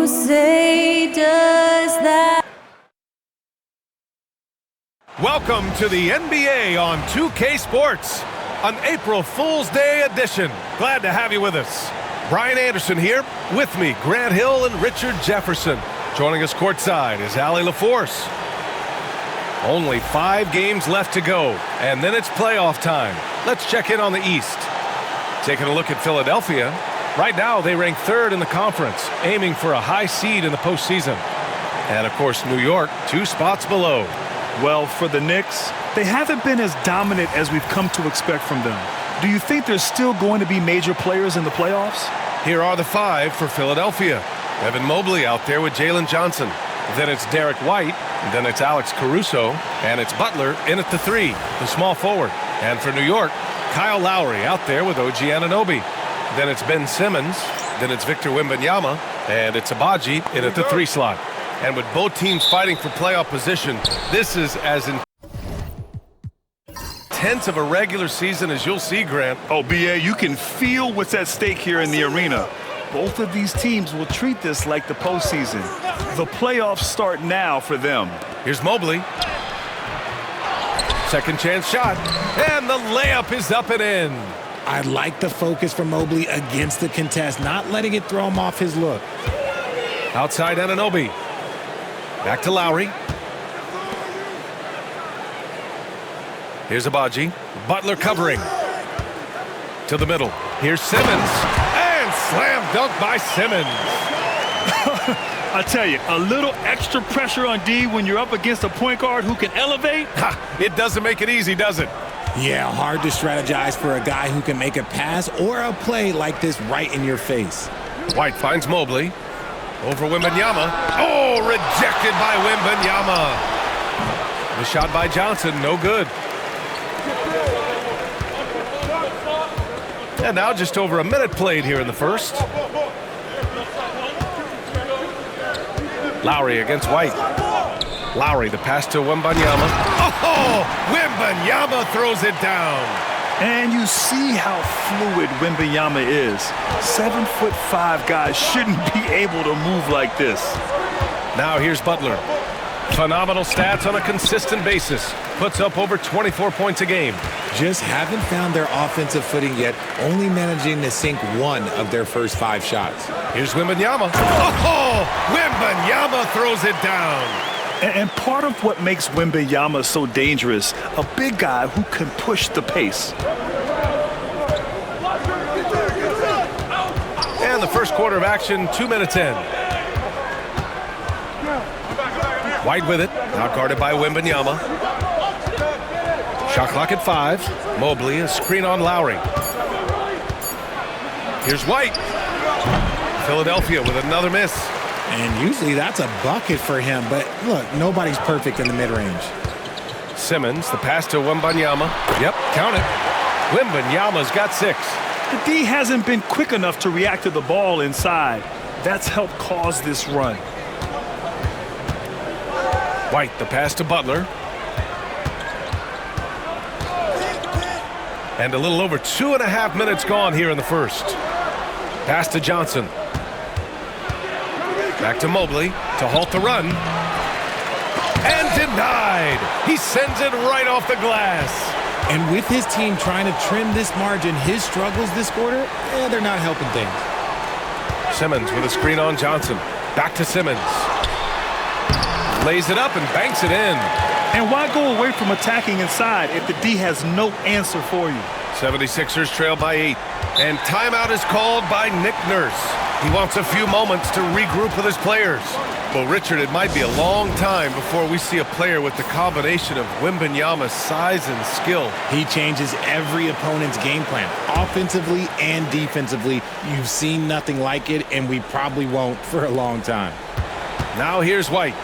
You say, does that? Welcome to the NBA on 2K Sports, an April Fool's Day edition. Glad to have you with us. Brian Anderson here, with me, Grant Hill and Richard Jefferson. Joining us courtside is Allie LaForce. Only 5 games left to go, and then it's playoff time. Let's check in on the East. Taking a look at Philadelphia. Right now, they rank 3rd in the conference, aiming for a high seed in the postseason. And, of course, New York, 2 spots below. Well, for the Knicks, they haven't been as dominant as we've come to expect from them. Do you think there's still going to be major players in the playoffs? Here are the 5 for Philadelphia. Evan Mobley out there with Jalen Johnson. Then it's Derek White. Then it's Alex Caruso. And it's Butler in at the 3, the small forward. And for New York, Kyle Lowry out there with OG Anunoby. Then it's Ben Simmons. Then it's Victor Wembanyama. And it's Abaji in at the 3 slot. And with both teams fighting for playoff position, this is as intense of a regular season as you'll see, Grant. Oh, BA, you can feel what's at stake here in the arena. Both of these teams will treat this like the postseason. The playoffs start now for them. Here's Mobley. Second chance shot. And the layup is up and in. I like the focus for Mobley against the contest, not letting it throw him off his look. Outside Anunoby. Back to Lowry. Here's Abaji. Butler covering. To the middle. Here's Simmons. And slam dunk by Simmons. I tell you, a little extra pressure on D when you're up against a point guard who can elevate. It doesn't make it easy, does it? Yeah, hard to strategize for a guy who can make a pass or a play like this right in your face. White finds Mobley. Over Wembanyama. Oh, rejected by Wembanyama. The shot by Johnson, no good. And now just over a minute played here in the first. Lowry against White. Lowry, the pass to Wembanyama. Oh, Wembanyama throws it down. And you see how fluid Wembanyama is. 7'5" guys shouldn't be able to move like this. Now here's Butler. Phenomenal stats on a consistent basis. Puts up over 24 points a game. Just haven't found their offensive footing yet, only managing to sink 1 of their first 5 shots. Here's Wembanyama. Oh, Wembanyama throws it down. And part of what makes Wembanyama so dangerous, a big guy who can push the pace. And the first quarter of action, 2 minutes in. White with it, now guarded by Wembanyama. Shot clock at 5. Mobley, a screen on Lowry. Here's White. Philadelphia with another miss. And usually that's a bucket for him, but look, nobody's perfect in the mid-range. Simmons, the pass to Wembanyama. Yep, count it. Wembanyama's got 6. The D hasn't been quick enough to react to the ball inside. That's helped cause this run. White, the pass to Butler. And a little over 2.5 minutes gone here in the first. Pass to Johnson. Back to Mobley to halt the run. And denied. He sends it right off the glass. And with his team trying to trim this margin, his struggles this quarter, they're not helping things. Simmons with a screen on Johnson. Back to Simmons. Lays it up and banks it in. And why go away from attacking inside if the D has no answer for you? 76ers trail by 8. And timeout is called by Nick Nurse. He wants a few moments to regroup with his players. Well, Richard, it might be a long time before we see a player with the combination of Wembanyama's size and skill. He changes every opponent's game plan, offensively and defensively. You've seen nothing like it, and we probably won't for a long time. Now here's White.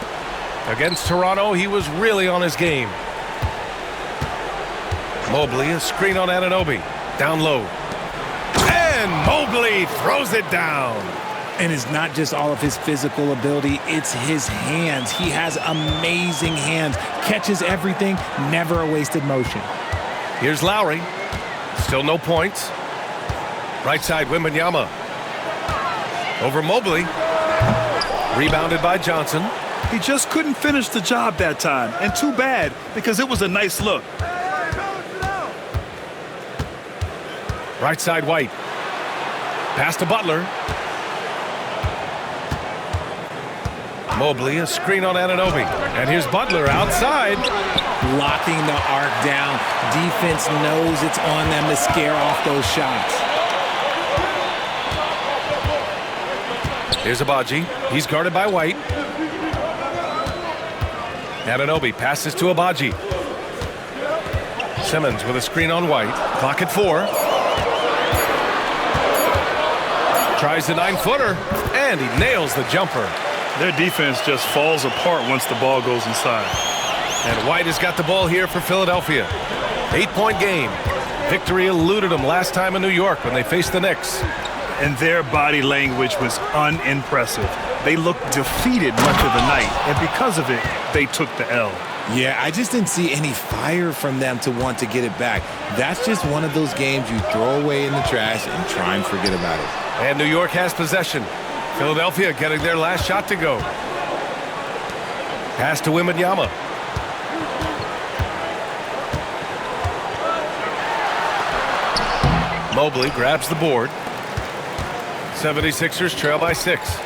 Against Toronto, he was really on his game. Mobley, a screen on Anunoby. Down low. And Mobley throws it down. And it's not just all of his physical ability, it's his hands. He has amazing hands, catches everything, never a wasted motion. Here's Lowry. Still no points. Right side, Wembanyama. Over Mobley. Rebounded by Johnson. He just couldn't finish the job that time, and too bad because it was a nice look. Right side White. Pass to Butler. Mobley, a screen on Anunoby. And here's Butler outside. Locking the arc down. Defense knows it's on them to scare off those shots. Here's Abaji. He's guarded by White. Anunoby passes to Abaji. Simmons with a screen on White. Clock at 4. Tries the 9-footer, and he nails the jumper. Their defense just falls apart once the ball goes inside. And White has got the ball here for Philadelphia. 8-point game. Victory eluded them last time in New York when they faced the Knicks. And their body language was unimpressive. They looked defeated much of the night, and because of it, they took the L. Yeah, I just didn't see any fire from them to want to get it back. That's just one of those games you throw away in the trash and try and forget about it. And New York has possession. Philadelphia getting their last shot to go. Pass to Wembanyama. Mobley grabs the board. 76ers trail by 6.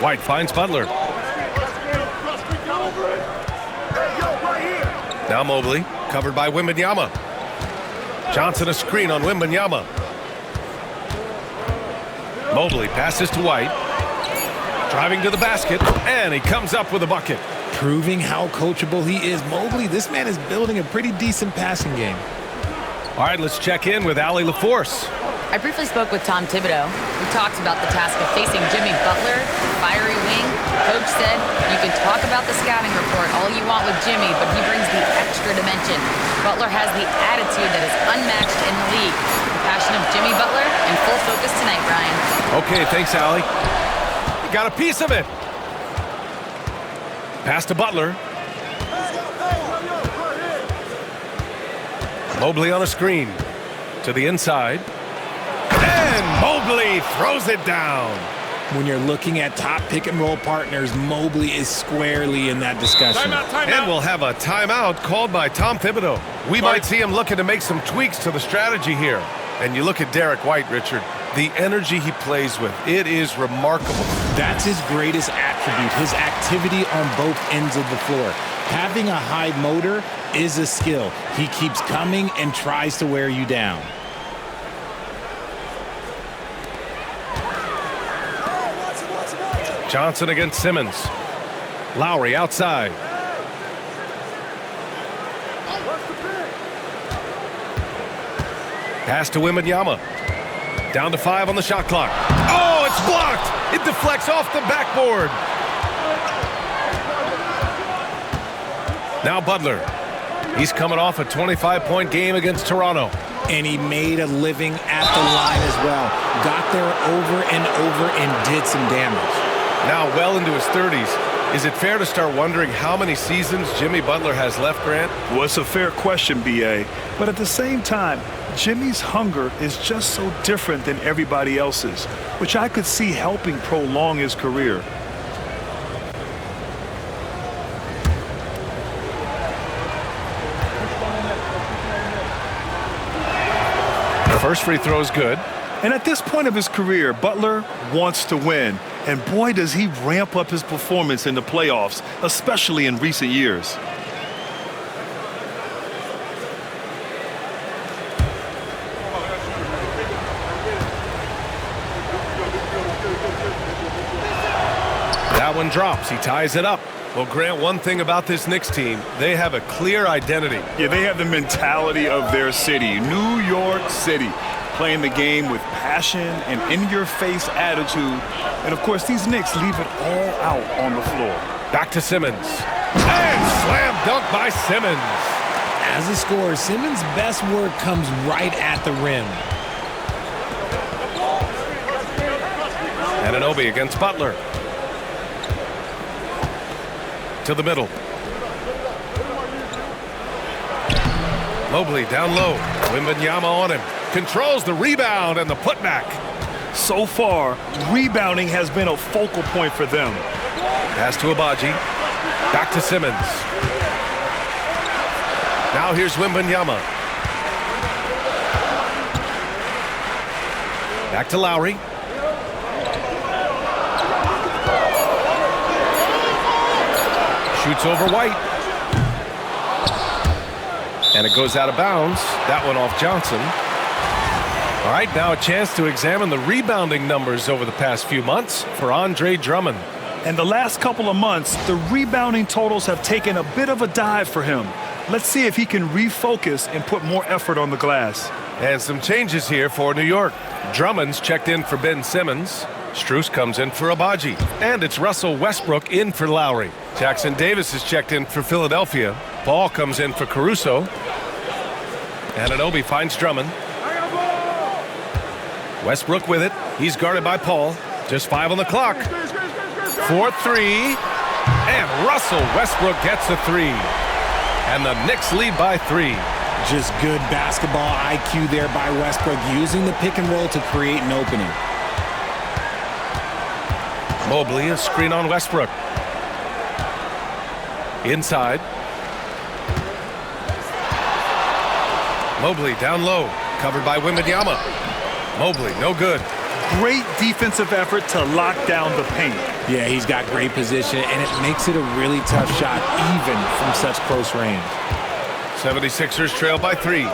White finds Butler. Now Mobley, covered by Wembanyama. Johnson a screen on Wembanyama. Mobley passes to White. Driving to the basket, and he comes up with a bucket. Proving how coachable he is. Mobley, this man is building a pretty decent passing game. All right, let's check in with Allie LaForce. I briefly spoke with Tom Thibodeau. We talked about the task of facing Jimmy Butler, fiery wing. Coach said, you can talk about the scouting report all you want with Jimmy, but he brings the extra dimension. Butler has the attitude that is unmatched in the league. The passion of Jimmy Butler in full focus tonight, Brian. Okay, thanks, Allie. You got a piece of it. Pass to Butler. Mobley on a screen. To the inside. And Mobley throws it down. When you're looking at top pick-and-roll partners, Mobley is squarely in that discussion. Timeout. And we'll have a timeout called by Tom Thibodeau. We might see him looking to make some tweaks to the strategy here. And you look at Derek White, Richard, the energy he plays with, it is remarkable. That's his greatest attribute, his activity on both ends of the floor. Having a high motor is a skill. He keeps coming and tries to wear you down. Johnson against Simmons. Lowry outside. Pass to Wembanyama. Down to 5 on the shot clock. Oh, it's blocked! It deflects off the backboard. Now Butler. He's coming off a 25-point game against Toronto. And he made a living at the line as well. Got there over and over and did some damage. Now well into his 30s. Is it fair to start wondering how many seasons Jimmy Butler has left, Grant? Well, it's a fair question, B.A. But at the same time, Jimmy's hunger is just so different than everybody else's, which I could see helping prolong his career. The first free throw is good. And at this point of his career, Butler wants to win. And boy, does he ramp up his performance in the playoffs, especially in recent years. That one drops. He ties it up. Well, Grant, one thing about this Knicks team, they have a clear identity. Yeah, they have the mentality of their city, New York City, playing the game with passion and in-your-face attitude. And, of course, these Knicks leave it all out on the floor. Back to Simmons. And slam dunk by Simmons. As a scorer, Simmons' best work comes right at the rim. Anunoby against Butler. To the middle. Mobley down low. Wembanyama on him. Controls the rebound and the putback. So far, rebounding has been a focal point for them. Pass to Abaji. Back to Simmons. Now here's Wembanyama. Back to Lowry. Shoots over White. And it goes out of bounds. That one off Johnson. All right, now a chance to examine the rebounding numbers over the past few months for Andre Drummond. And the last couple of months, the rebounding totals have taken a bit of a dive for him. Let's see if he can refocus and put more effort on the glass. And some changes here for New York. Drummond's checked in for Ben Simmons. Strus comes in for Abaji. And it's Russell Westbrook in for Lowry. Jackson Davis is checked in for Philadelphia. Paul comes in for Caruso. Anunoby finds Drummond. Westbrook with it. He's guarded by Paul. Just 5 on the clock. 4-3. And Russell Westbrook gets a 3. And the Knicks lead by 3. Just good basketball IQ there by Westbrook, using the pick and roll to create an opening. Mobley, a screen on Westbrook. Inside. Mobley down low, covered by Wembanyama. Mobley, no good. Great defensive effort to lock down the paint. Yeah, he's got great position, and it makes it a really tough shot, even from such close range. 76ers trail by 3.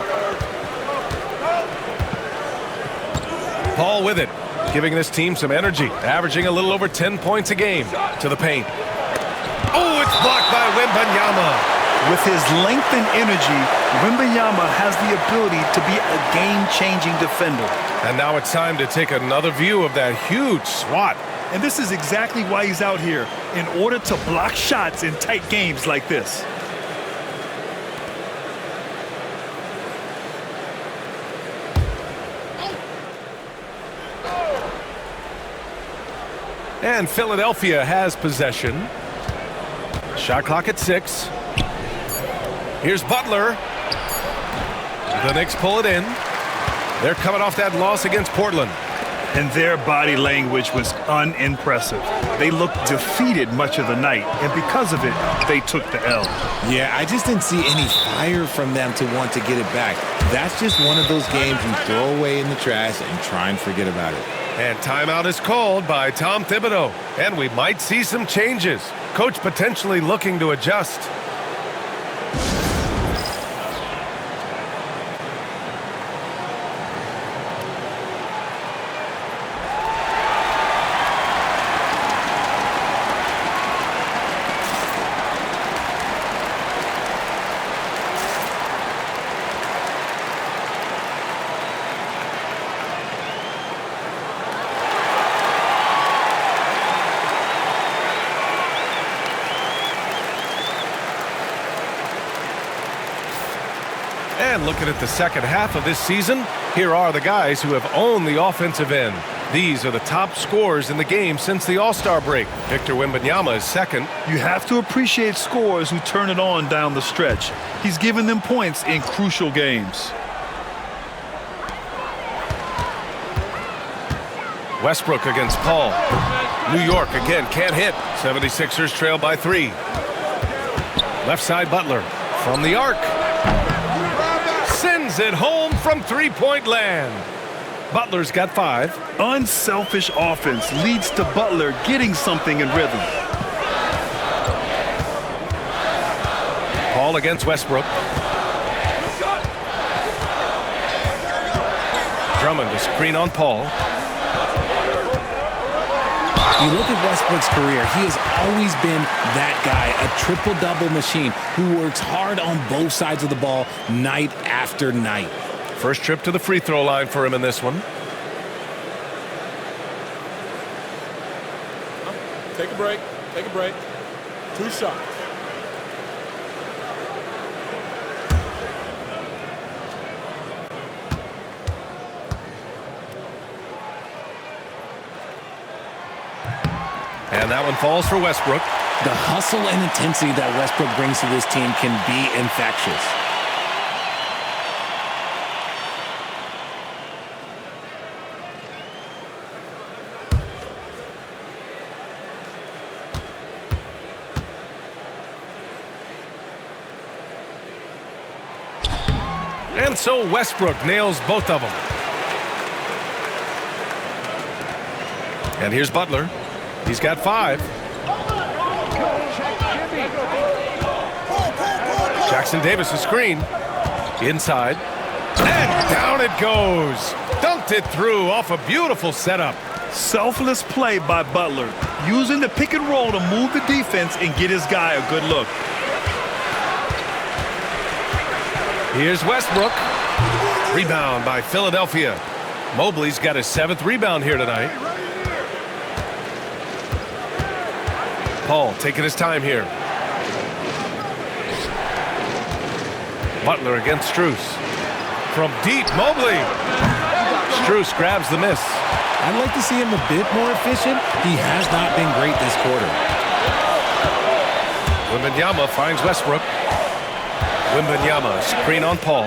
Paul with it, giving this team some energy, averaging a little over 10 points a game. To the paint. Oh, it's blocked by Wembanyama. With his length and energy, Wembanyama has the ability to be a game-changing defender. And now it's time to take another view of that huge swat. And this is exactly why he's out here, in order to block shots in tight games like this. And Philadelphia has possession. Shot clock at 6. Here's Butler. The Knicks pull it in. They're coming off that loss against Portland. And their body language was unimpressive. They looked defeated much of the night, and because of it, they took the L. Yeah, I just didn't see any fire from them to want to get it back. That's just one of those games you throw away in the trash and try and forget about it. And timeout is called by Tom Thibodeau. And we might see some changes. Coach potentially looking to adjust. And looking at the second half of this season, here are the guys who have owned the offensive end. These are the top scorers in the game since the All-Star break. Victor Wembanyama is second. You have to appreciate scorers who turn it on down the stretch. He's given them points in crucial games. Westbrook against Paul. New York again can't hit. 76ers trail by 3. Left side Butler from the arc. Sends it home from three-point land. Butler's got 5. Unselfish offense leads to Butler getting something in rhythm. Paul against Westbrook. Drummond to screen on Paul. You look at Westbrook's career, he has always been that guy, a triple-double machine who works hard on both sides of the ball night after night. First trip to the free throw line for him in this one. Take a break. Take a break. 2 shots. And that one falls for Westbrook. The hustle and intensity that Westbrook brings to this team can be infectious. And so Westbrook nails both of them. And here's Butler. He's got 5. Jackson Davis a screen. Inside. And down it goes. Dunked it through off a beautiful setup. Selfless play by Butler, using the pick and roll to move the defense and get his guy a good look. Here's Westbrook. Rebound by Philadelphia. Mobley's got his 7th rebound here tonight. Paul taking his time here. Butler against Strus. From deep, Mobley. Strus grabs the miss. I'd like to see him a bit more efficient. He has not been great this quarter. Wembanyama finds Westbrook. Wembanyama, screen on Paul.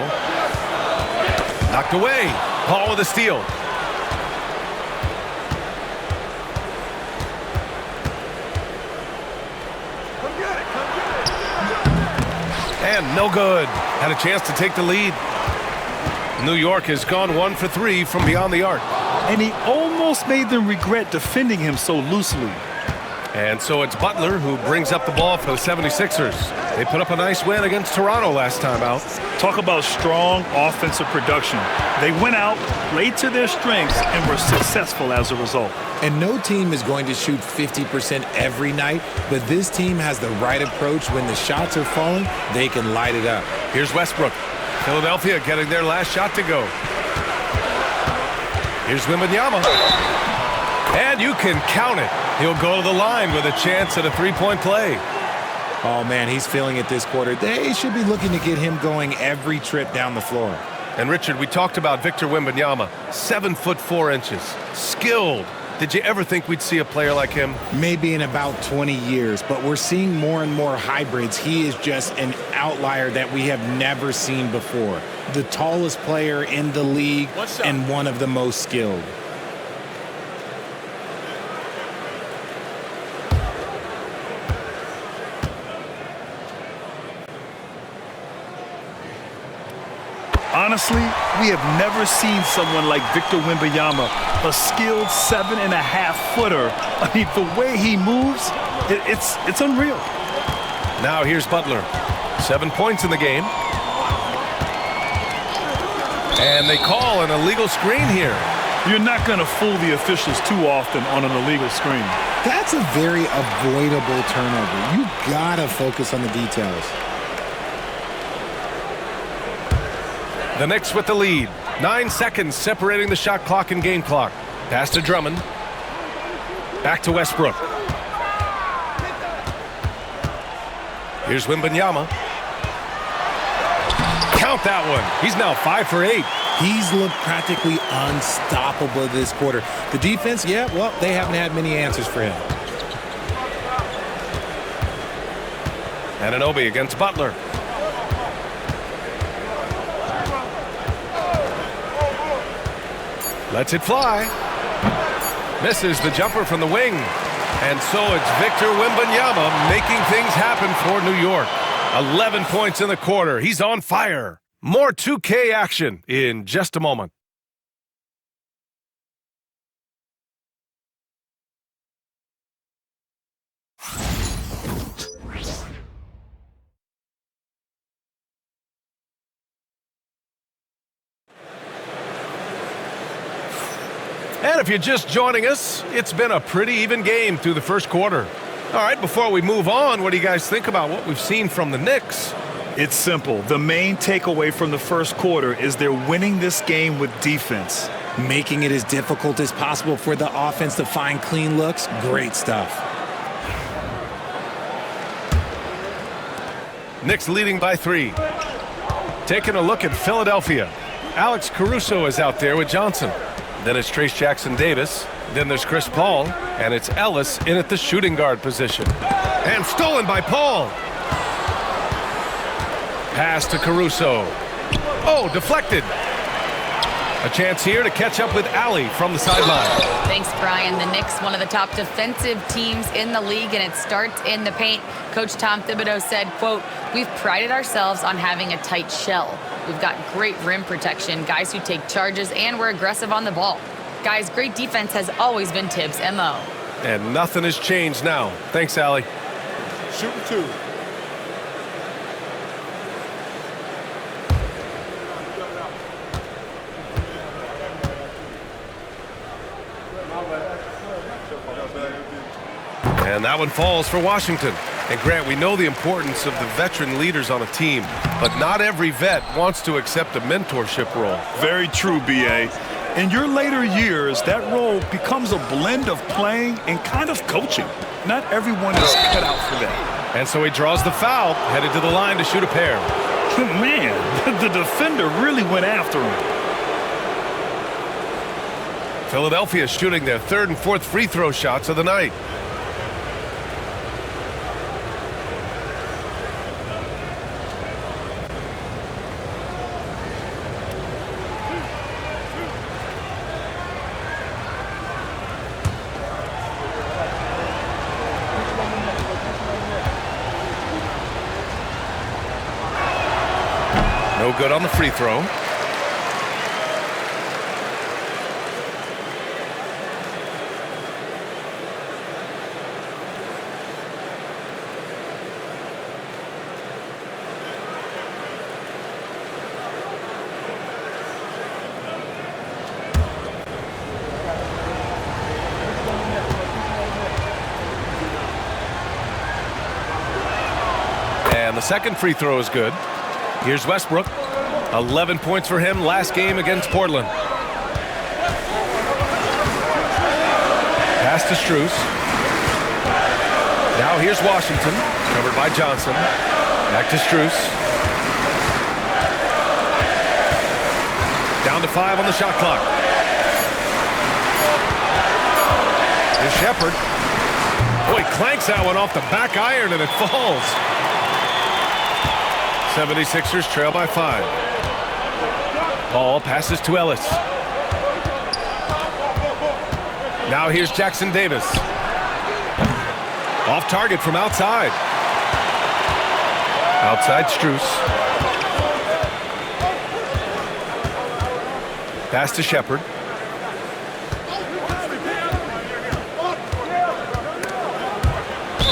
Knocked away. Paul with a steal. And no good. Had a chance to take the lead. New York has gone 1 for 3 from beyond the arc. And he almost made them regret defending him so loosely. And so it's Butler who brings up the ball for the 76ers. They put up a nice win against Toronto last time out. Talk about strong offensive production. They went out, played to their strengths, and were successful as a result. And no team is going to shoot 50% every night, but this team has the right approach. When the shots are falling, they can light it up. Here's Westbrook. Philadelphia getting their last shot to go. Here's Wembanyama. And you can count it. He'll go to the line with a chance at a 3-point play. Oh, man, he's feeling it this quarter. They should be looking to get him going every trip down the floor. And, Richard, we talked about Victor Wembanyama, 7 foot 4 inches, skilled. Did you ever think we'd see a player like him? Maybe in about 20 years, but we're seeing more and more hybrids. He is just an outlier that we have never seen before. The tallest player in the league and one of the most skilled. Honestly, we have never seen someone like Victor Wembanyama, a skilled 7.5-footer. I mean, the way he moves, it's unreal. Now here's Butler. 7 points in the game. And they call an illegal screen here. You're not going to fool the officials too often on an illegal screen. That's a very avoidable turnover. You gotta focus on the details. The Knicks with the lead. 9 seconds separating the shot clock and game clock. Pass to Drummond. Back to Westbrook. Here's Wembanyama. Count that one. He's now 5 for 8. He's looked practically unstoppable this quarter. The defense, yeah, well, they haven't had many answers for him. Anunoby against Butler. Lets it fly. Misses the jumper from the wing. And so it's Victor Wembanyama making things happen for New York. 11 points in the quarter. He's on fire. More 2K action in just a moment. And if you're just joining us, it's been a pretty even game through the first quarter. All right, before we move on, what do you guys think about what we've seen from the Knicks? It's simple. The main takeaway from the first quarter is they're winning this game with defense. Making it as difficult as possible for the offense to find clean looks. Great stuff. Knicks leading by 3. Taking a look at Philadelphia. Alex Caruso is out there with Johnson. Then it's Trace Jackson Davis. Then there's Chris Paul. And it's Ellis in at the shooting guard position. And stolen by Paul. Pass to Caruso. Oh, deflected. A chance here to catch up with Allie from the sideline. Thanks, Brian. The Knicks, one of the top defensive teams in the league, and it starts in the paint. Coach Tom Thibodeau said, quote, "We've prided ourselves on having a tight shell. We've got great rim protection, guys who take charges, and we're aggressive on the ball. Guys, great defense has always been Tibbs' MO. And nothing has changed now. Thanks, Allie. Shooting 2. And that one falls for Washington. And Grant, we know the importance of the veteran leaders on a team, but not every vet wants to accept a mentorship role. Very true, B.A. In your later years, that role becomes a blend of playing and kind of coaching. Not everyone is cut out for that. And so he draws the foul, headed to the line to shoot a pair. Man, the defender really went after him. Philadelphia shooting their third and fourth free throw shots of the night. No good on the free throw. And the second free throw is good. Here's Westbrook. 11 points for him last game against Portland. Pass to Strus. Now here's Washington, covered by Johnson. Back to Strus. Down to 5 on the shot clock. Here's Shepard. Boy, clanks that one off the back iron and it falls. 76ers trail by 5. Ball passes to Ellis. Now here's Jackson Davis. Off target from outside. Outside Strus. Pass to Shepard.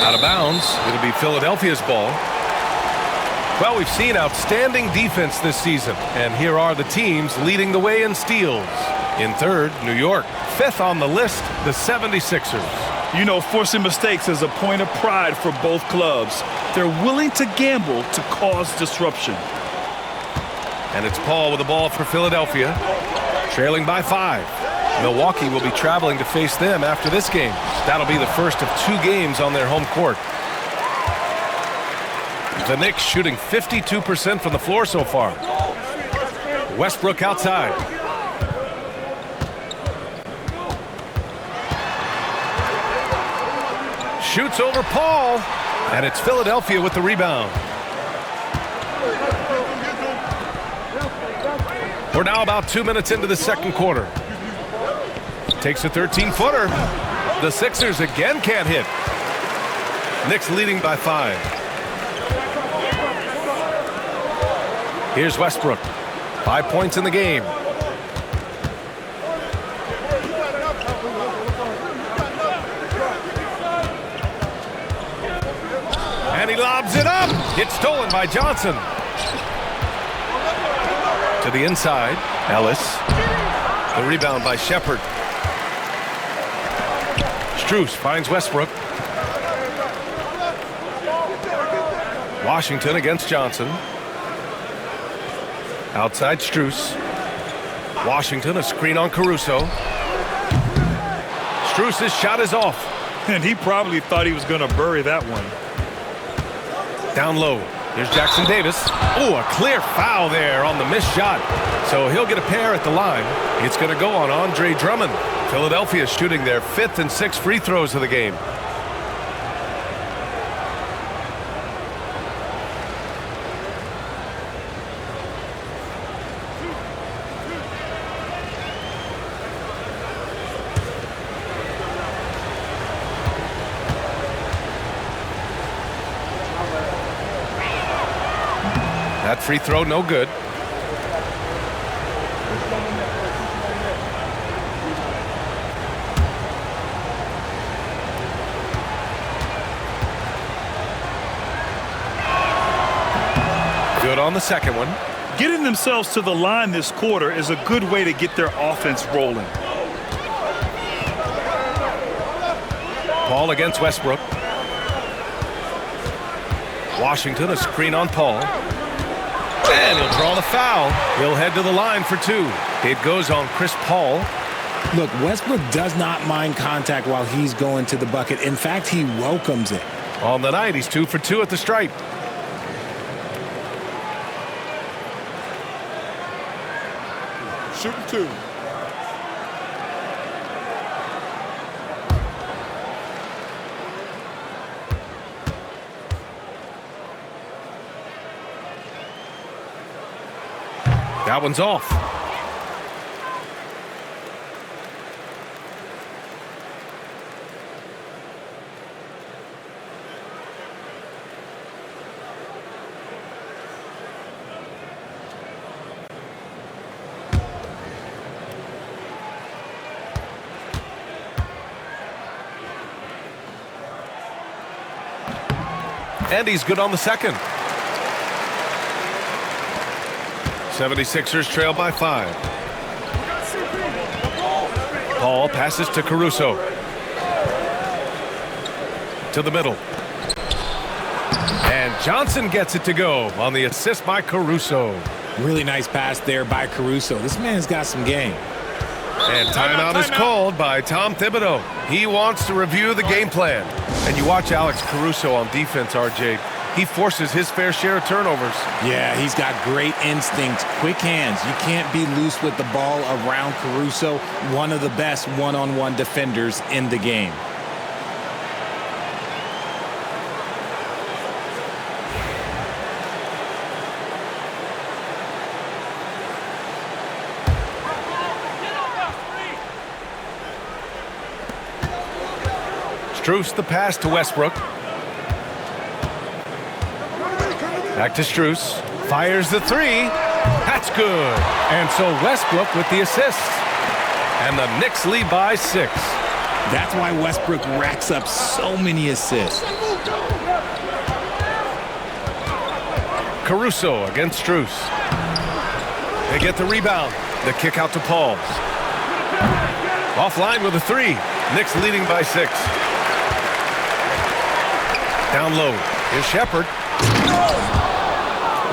Out of bounds. It'll be Philadelphia's ball. Well, we've seen outstanding defense this season, and here are the teams leading the way in steals. In third, New York. Fifth on the list, the 76ers. You know, forcing mistakes is a point of pride for both clubs. They're willing to gamble to cause disruption. And it's Paul with the ball for Philadelphia, trailing by 5. Milwaukee will be traveling to face them after this game. That'll be the first of 2 games on their home court. The Knicks shooting 52% from the floor so far. Westbrook outside. Shoots over Paul, and it's Philadelphia with the rebound. We're now about 2 minutes into the second quarter. Takes a 13-footer. The Sixers again can't hit. Knicks leading by 5. Here's Westbrook. 5 points in the game. And he lobs it up. It's stolen by Johnson. To the inside. Ellis. The rebound by Shepard. Strus finds Westbrook. Washington against Johnson. Outside Strus. Washington, a screen on Caruso. Strus' shot is off. And he probably thought he was going to bury that one. Down low. Here's Jackson Davis. Oh, a clear foul there on the missed shot. So he'll get a pair at the line. It's going to go on Andre Drummond. Philadelphia shooting their 5th and 6th free throws of the game. That free throw, no good. on the second one. Getting themselves to the line this quarter is a good way to get their offense rolling. Paul against Westbrook. Washington, a screen on Paul. And he'll draw the foul. He'll head to the line for two. It goes on Chris Paul. Look, Westbrook does not mind contact while he's going to the bucket. In fact, he welcomes it. On the night, he's 2 for 2 at the stripe. Shooting 2. That one's off. And he's good on the second. 76ers trail by 5. Paul passes to Caruso. To the middle. And Johnson gets it to go on the assist by Caruso. Really nice pass there by Caruso. This man's got some game. And timeout is called by Tom Thibodeau. He wants to review the game plan. And you watch Alex Caruso on defense, RJ. He forces his fair share of turnovers. Yeah, he's got great instincts, quick hands. You can't be loose with the ball around Caruso, one of the best one-on-one defenders in the game. Strus the pass to Westbrook. Back to Strus. Fires the three. That's good. And so Westbrook with the assist. And the Knicks lead by 6. That's why Westbrook racks up so many assists. Caruso against Strus. They get the rebound. The kick out to Paul. Offline with a three. Knicks leading by 6. Down low. Here's Shepherd.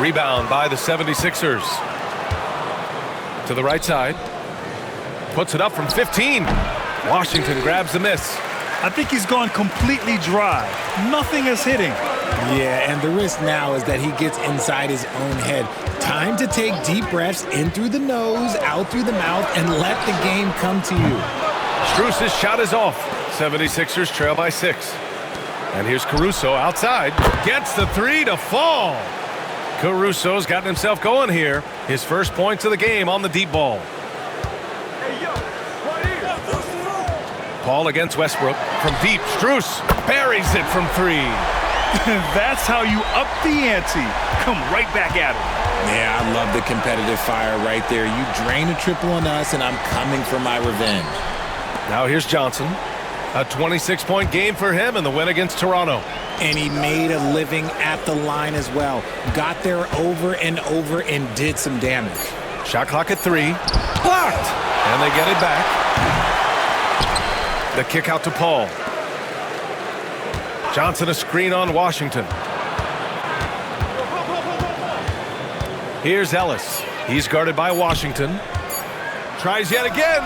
Rebound by the 76ers. To the right side. Puts it up from 15. Washington grabs the miss. I think he's gone completely dry. Nothing is hitting. Yeah, and the risk now is that he gets inside his own head. Time to take deep breaths in through the nose, out through the mouth, and let the game come to you. Strus' shot is off. 76ers trail by 6. And here's Caruso outside. Gets the three to fall. Caruso's gotten himself going here. His first points of the game on the deep ball. Paul against Westbrook. From deep, Strus buries it from 3. That's how you up the ante. Come right back at him. Yeah, I love the competitive fire right there. You drain a triple on us, and I'm coming for my revenge. Now here's Johnson. A 26-point game for him in the win against Toronto. And he made a living at the line as well. Got there over and over and did some damage. Shot clock at 3. Blocked! And they get it back. The kick out to Paul. Johnson a screen on Washington. Here's Ellis. He's guarded by Washington. Tries yet again.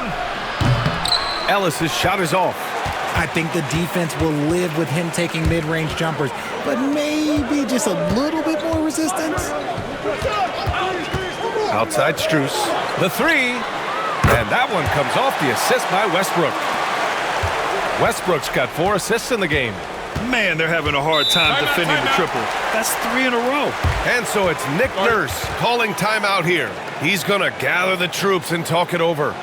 Ellis's shot is off. I think the defense will live with him taking mid-range jumpers, but maybe just a little bit more resistance. Outside Strus. The three. And that one comes off the assist by Westbrook. Westbrook's got 4 assists in the game. Man, they're having a hard time defending the triple. That's 3 in a row. And so it's Nick Nurse calling timeout here. He's going to gather the troops and talk it over.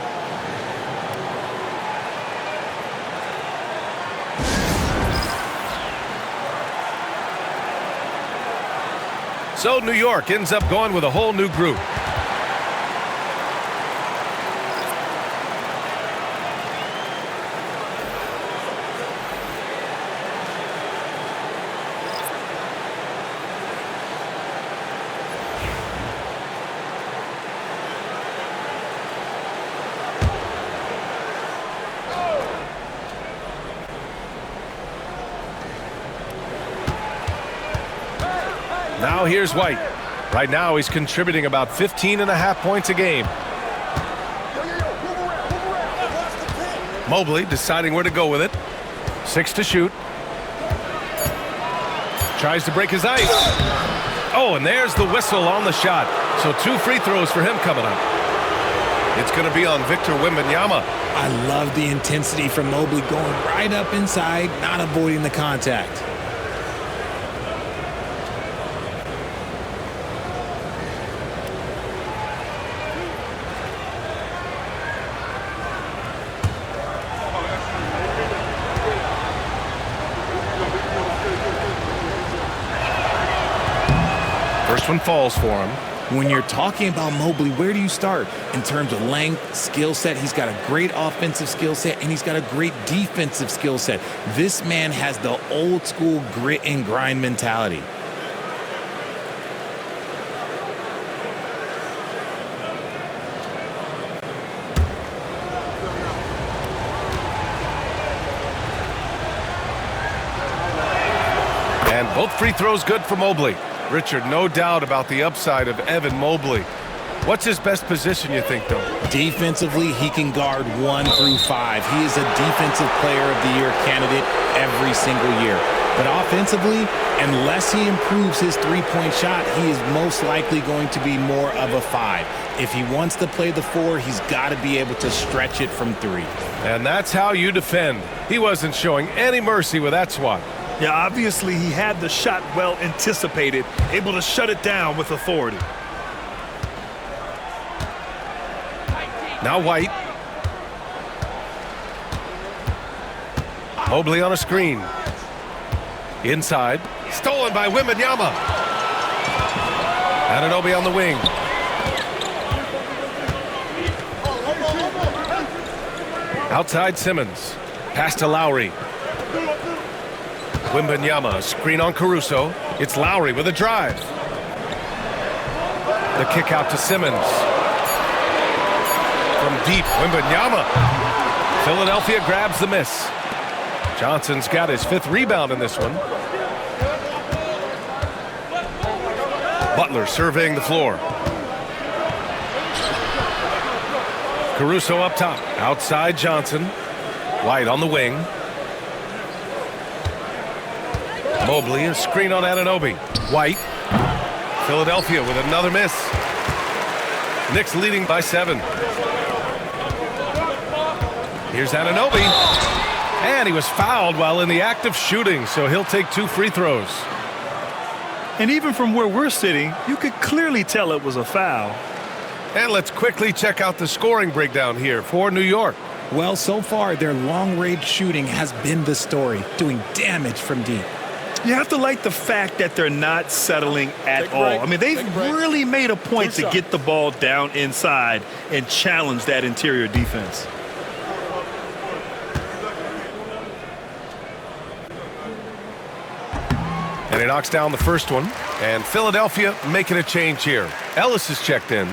So New York ends up going with a whole new group. Now here's White. Right now he's contributing about 15.5 points a game. Mobley deciding where to go with it. 6 to shoot. Tries to break his ice. Oh, and there's the whistle on the shot. So 2 free throws for him coming up. It's going to be on Victor Wembanyama. I love the intensity from Mobley going right up inside, not avoiding the contact. First one falls for him. When you're talking about Mobley, where do you start? In terms of length, skill set, he's got a great offensive skill set, and he's got a great defensive skill set. This man has the old school grit and grind mentality. And both free throws good for Mobley. Richard, no doubt about the upside of Evan Mobley. What's his best position, you think, though? Defensively, he can guard 1 through 5. He is a defensive player of the year candidate every single year. But offensively, unless he improves his three-point shot, he is most likely going to be more of a 5. If he wants to play the 4, he's got to be able to stretch it from 3. And that's how you defend. He wasn't showing any mercy with that swat. Yeah, obviously he had the shot well anticipated, able to shut it down with authority. Now White. Mobley on a screen. Inside. Stolen by Wembanyama. Anunoby on the wing. Outside Simmons. Pass to Lowry. Wembanyama, screen on Caruso. It's Lowry with a drive. The kick out to Simmons. From deep, Wembanyama. Philadelphia grabs the miss. Johnson's got his 5th rebound in this one. Butler surveying the floor. Caruso up top. Outside Johnson. White on the wing. Mobley, a screen on Anunoby. White. Philadelphia with another miss. Knicks leading by 7. Here's Anunoby. And he was fouled while in the act of shooting, so he'll take 2 free throws. And even from where we're sitting, you could clearly tell it was a foul. And let's quickly check out the scoring breakdown here for New York. Well, so far, their long-range shooting has been the story, doing damage from deep. You have to like the fact that they're not settling at all. I mean, they've really made a point to get the ball down inside and challenge that interior defense. And he knocks down the first one. And Philadelphia making a change here. Ellis is checked in.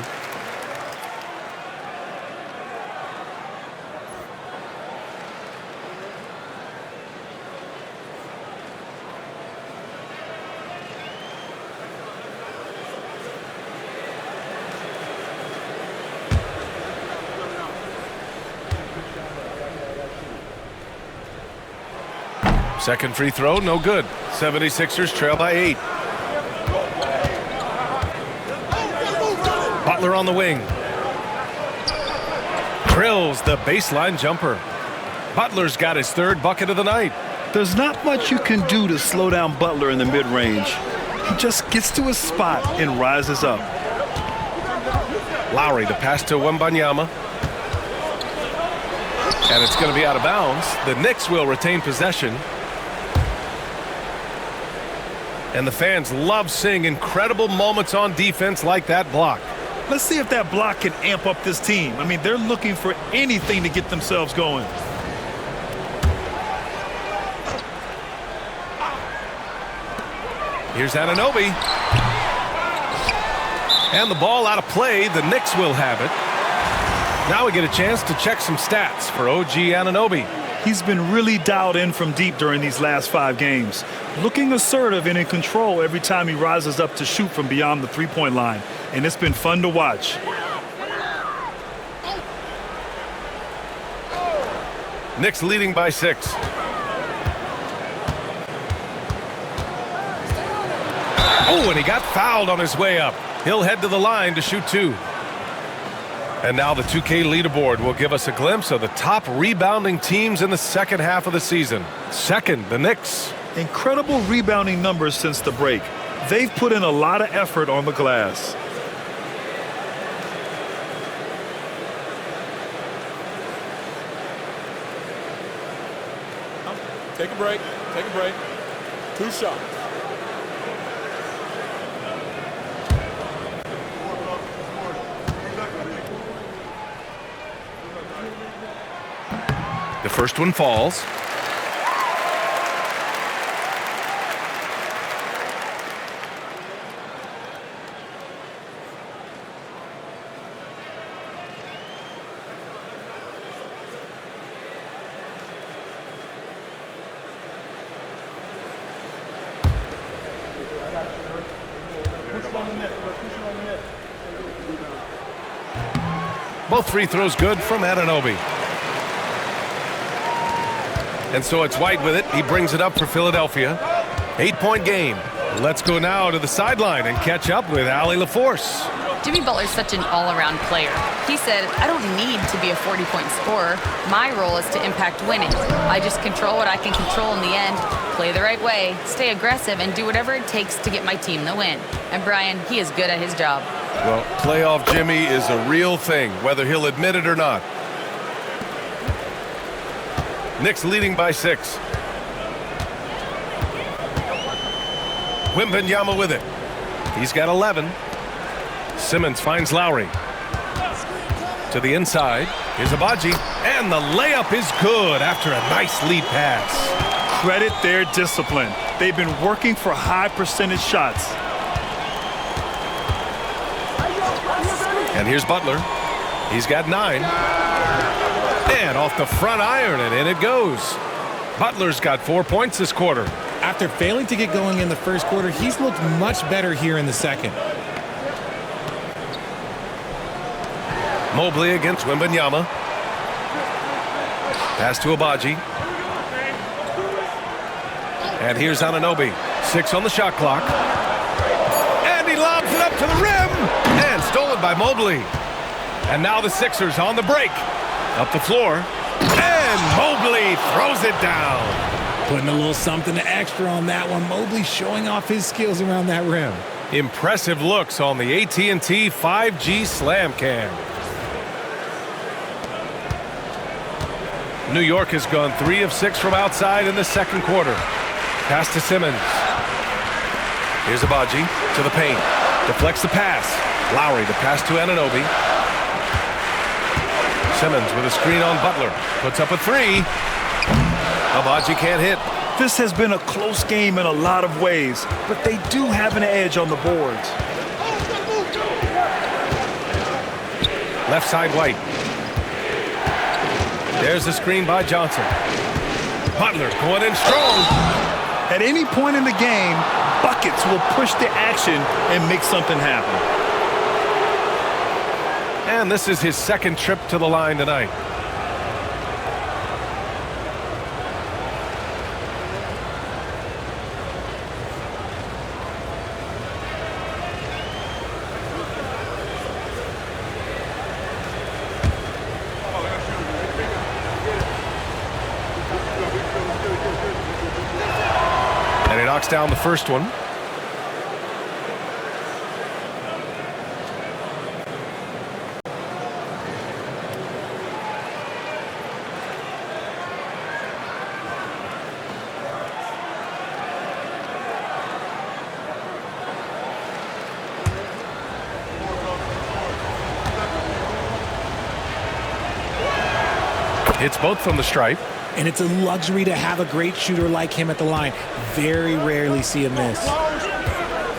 Second free throw, no good. 76ers trail by 8. Butler on the wing. Drills the baseline jumper. Butler's got his 3rd bucket of the night. There's not much you can do to slow down Butler in the mid-range. He just gets to his spot and rises up. Lowry to pass to Wembanyama. And it's going to be out of bounds. The Knicks will retain possession. And the fans love seeing incredible moments on defense like that block. Let's see if that block can amp up this team. I mean, they're looking for anything to get themselves going. Here's Anunoby. And the ball out of play. The Knicks will have it. Now we get a chance to check some stats for OG Anunoby. He's been really dialed in from deep during these last 5 games, looking assertive and in control every time he rises up to shoot from beyond the three-point line, and it's been fun to watch. Knicks leading by 6. Oh, and he got fouled on his way up. He'll head to the line to shoot 2. And now the 2K leaderboard will give us a glimpse of the top rebounding teams in the second half of the season. Second, the Knicks. Incredible rebounding numbers since the break. They've put in a lot of effort on the glass. Take a break. Take a break. 2 shots. The first one falls. Both free throws good from Anunoby. And so it's White with it. He brings it up for Philadelphia. 8-point game. Let's go now to the sideline and catch up with Allie LaForce. Jimmy Butler's such an all-around player. He said, I don't need to be a 40-point scorer. My role is to impact winning. I just control what I can control in the end, play the right way, stay aggressive, and do whatever it takes to get my team the win. And Brian, he is good at his job. Well, playoff Jimmy is a real thing, whether he'll admit it or not. Knicks leading by 6. Wembanyama with it. He's got 11. Simmons finds Lowry. To the inside. Here's Abaji. And the layup is good after a nice lead pass. Credit their discipline. They've been working for high percentage shots. And here's Butler. He's got 9. And off the front iron, and in it goes. Butler's got 4 points this quarter. After failing to get going in the first quarter, he's looked much better here in the second. Mobley against Wembanyama. Pass to Abaji. And here's Anunoby. 6 on the shot clock. And he lobs it up to the rim. And stolen by Mobley. And now the Sixers on the break. Up the floor. And Mobley throws it down. Putting a little something extra on that one. Mobley showing off his skills around that rim. Impressive looks on the AT&T 5G Slam Cam. New York has gone 3 of 6 from outside in the second quarter. Pass to Simmons. Here's Abaji to the paint. Deflects the pass. Lowry to pass to Anunoby. Simmons with a screen on Butler. Puts up a 3. Abaji can't hit. This has been a close game in a lot of ways, but they do have an edge on the boards. Left side White. There's the screen by Johnson. Butler going in strong. At any point in the game, buckets will push the action and make something happen. And this is his second trip to the line tonight. And he knocks down the first one. Hits both from the stripe. And it's a luxury to have a great shooter like him at the line. Very rarely see him miss.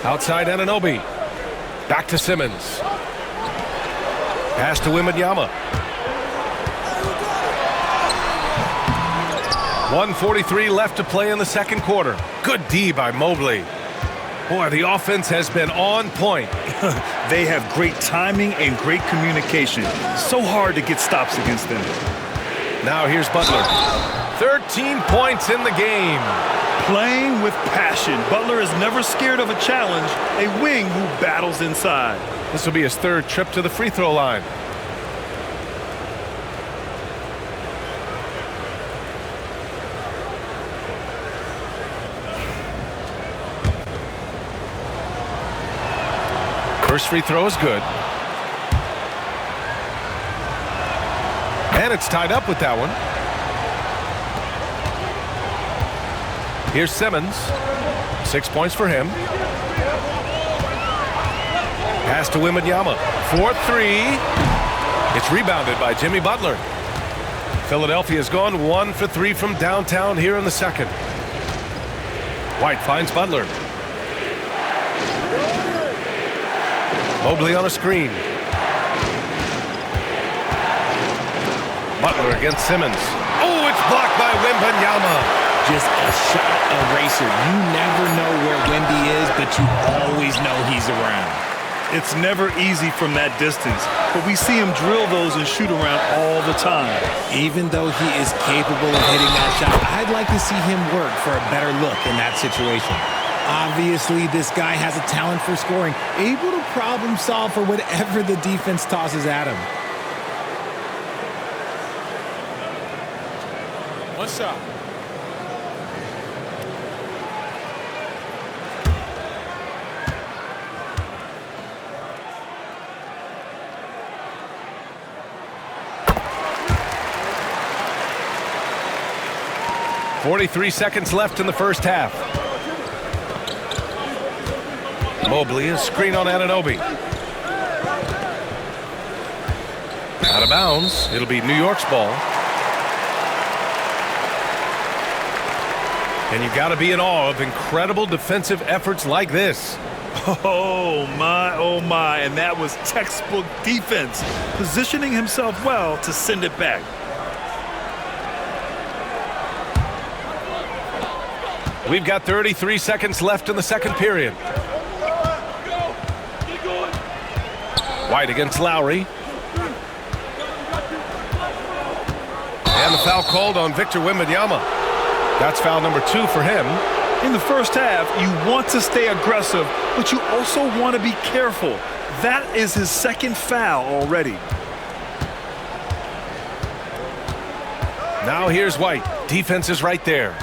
Outside Anunoby. Back to Simmons. Pass to Wembanyama. 1:43 left to play in the second quarter. Good D by Mobley. Boy, the offense has been on point. They have great timing and great communication. So hard to get stops against them. Now here's Butler. 13 points in the game. Playing with passion. Butler is never scared of a challenge, a wing who battles inside. This will be his third trip to the free throw line. First free throw is good. And it's tied up with that one. Here's Simmons. 6 points for him. Pass to Wembanyama. 4-3. It's rebounded by Jimmy Butler. Philadelphia has gone 1 for 3 from downtown here in the second. White finds Butler. Mobley on a screen. Butler against Simmons. Oh, it's blocked by Wembanyama. Just a shot eraser. You never know where Wemby is, but you always know he's around. It's never easy from that distance, but we see him drill those and shoot around all the time. Even though he is capable of hitting that shot, I'd like to see him work for a better look in that situation. Obviously, this guy has a talent for scoring, able to problem solve for whatever the defense tosses at him. One shot. .43 seconds left in the first half. Mobley is screen on Anunoby. Out of bounds. It'll be New York's ball. And you've got to be in awe of incredible defensive efforts like this. Oh my, and that was textbook defense, positioning himself well to send it back. We've got 33 seconds left in the second period. White against Lowry. And the foul called on Victor Wembanyama. That's foul number 2 for him. In the first half, you want to stay aggressive, but you also want to be careful. That is his second foul already. Now here's White. Defense is right there.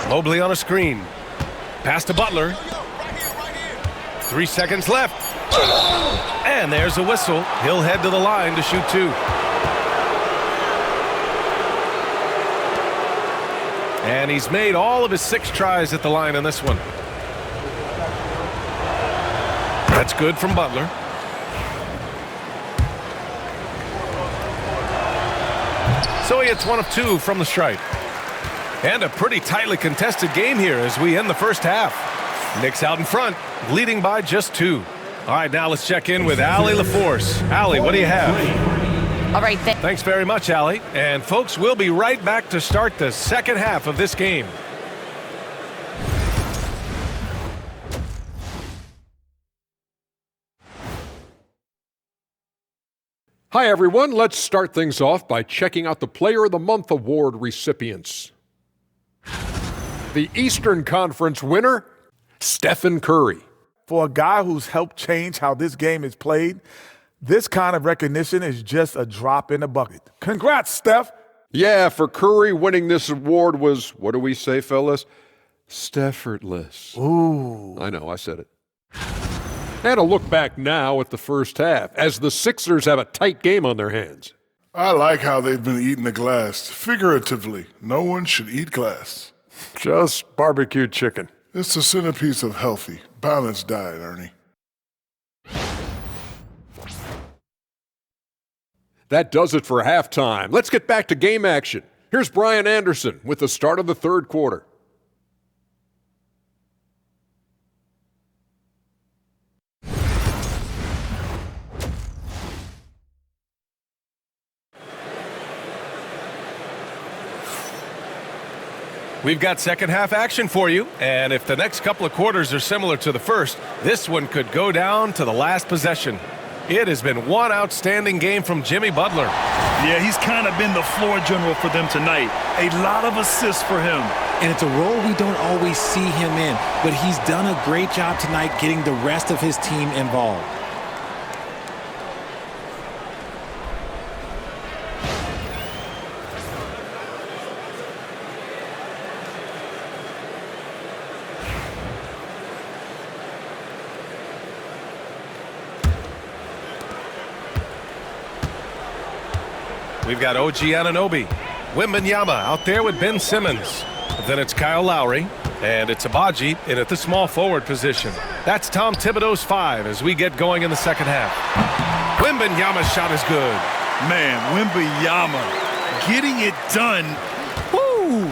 Mobley on a screen. Pass to Butler. 3 seconds left. And there's a whistle. He'll head to the line to shoot 2. And he's made all of his 6 tries at the line in this one. That's good from Butler. So he hits 1 of 2 from the stripe. And a pretty tightly contested game here as we end the first half. Knicks out in front, leading by just 2. All right, now let's check in with Allie LaForce. Allie, what do you have? All right, Thanks very much, Allie. And folks, we'll be right back to start the second half of this game. Hi, everyone. Let's start things off by checking out the Player of the Month award recipients. The Eastern Conference winner, Stephen Curry. For a guy who's helped change how this game is played, this kind of recognition is just a drop in the bucket. Congrats, Steph. Yeah, for Curry, winning this award was, what do we say, fellas? Steffortless. Ooh. I know, I said it. And a look back now at the first half, as the Sixers have a tight game on their hands. I like how they've been eating the glass. Figuratively, no one should eat glass. Just barbecued chicken. It's the centerpiece of healthy, balanced diet, Ernie. That does it for halftime. Let's get back to game action. Here's Brian Anderson with the start of the third quarter. We've got second half action for you, and if the next couple of quarters are similar to the first, this one could go down to the last possession. It has been one outstanding game from Jimmy Butler. Yeah, he's kind of been the floor general for them tonight. A lot of assists for him. And it's a role we don't always see him in, but he's done a great job tonight getting the rest of his team involved. We've got OG Anunoby, Wembanyama out there with Ben Simmons. Then it's Kyle Lowry, and it's Abaji in at the small forward position. That's Tom Thibodeau's 5 as we get going in the second half. Wembanyama's shot is good. Man, Wembanyama getting it done. Woo!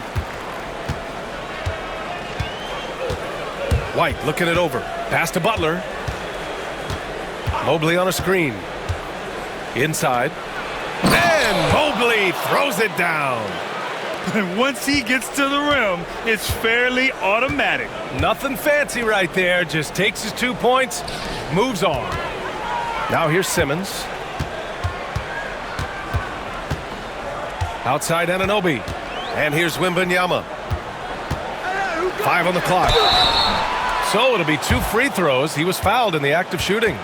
White looking it over. Pass to Butler. Mobley on a screen. Inside. And Mobley throws it down. And once he gets to the rim, it's fairly automatic. Nothing fancy right there. Just takes his 2 points, moves on. Now here's Simmons. Outside Anunoby. And here's Wembanyama. 5 on the clock. So it'll be 2 free throws. He was fouled in the act of shooting.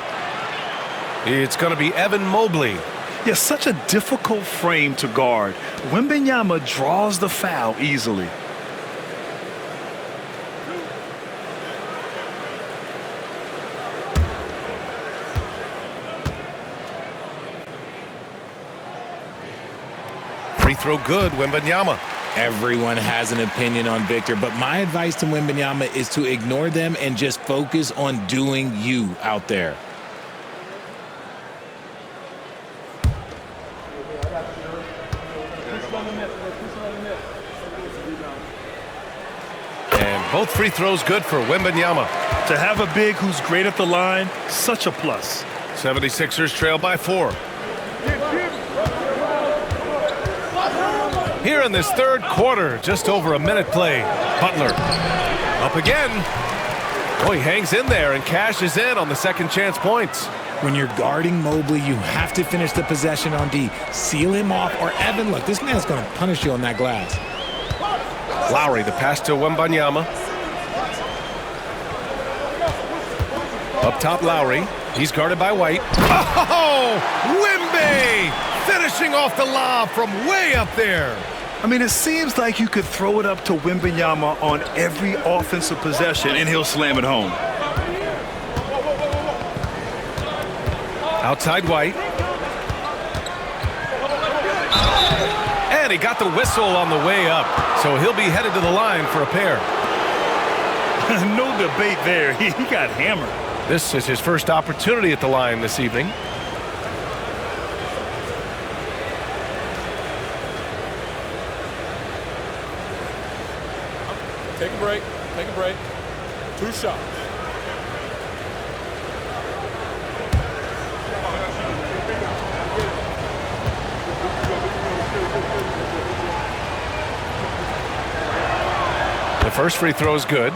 It's going to be Evan Mobley. Yeah, such a difficult frame to guard. Wembanyama draws the foul easily. Free throw good, Wembanyama. Everyone has an opinion on Victor, but my advice to Wembanyama is to ignore them and just focus on doing you out there. And both free throws good for Wembanyama. To have a big who's great at the line, such a plus. 76ers trail by 4. Here in this third quarter, just over a minute play. Butler up again. Oh, he hangs in there and cashes in on the second chance points. When you're guarding Mobley, you have to finish the possession on D. Seal him off, or Evan, look, this man's going to punish you on that glass. Lowry, the pass to Wembanyama. Up top, Lowry. He's guarded by White. Oh, Wemby finishing off the lob from way up there. I mean, it seems like you could throw it up to Wembanyama on every offensive possession, and he'll slam it home. Outside White. And he got the whistle on the way up, so he'll be headed to the line for a pair. No debate there. He got hammered. This is his first opportunity at the line this evening. Take a break. Take a break. 2 shots. The first free throw is good.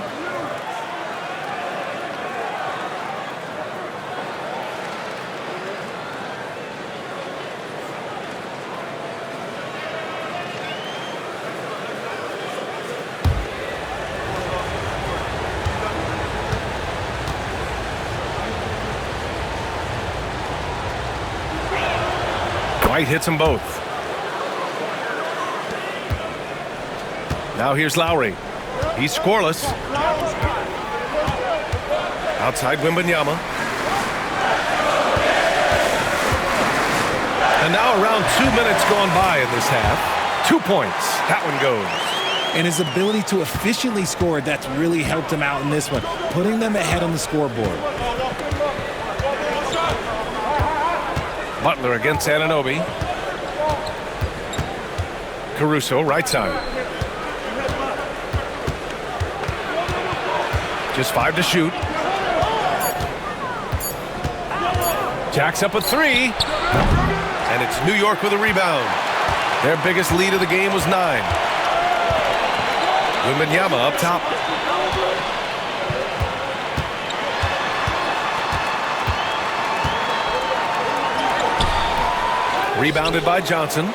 White hits them both. Now here's Lowry. He's scoreless. Outside Wembanyama. And now around 2 minutes gone by in this half. 2 points. That one goes. And his ability to efficiently score, that's really helped him out in this one, putting them ahead on the scoreboard. Butler against Anunoby. Caruso, right side. Just 5 to shoot. Jacks up a 3. And it's New York with a rebound. Their biggest lead of the game was 9. Wembanyama up top. Rebounded by Johnson.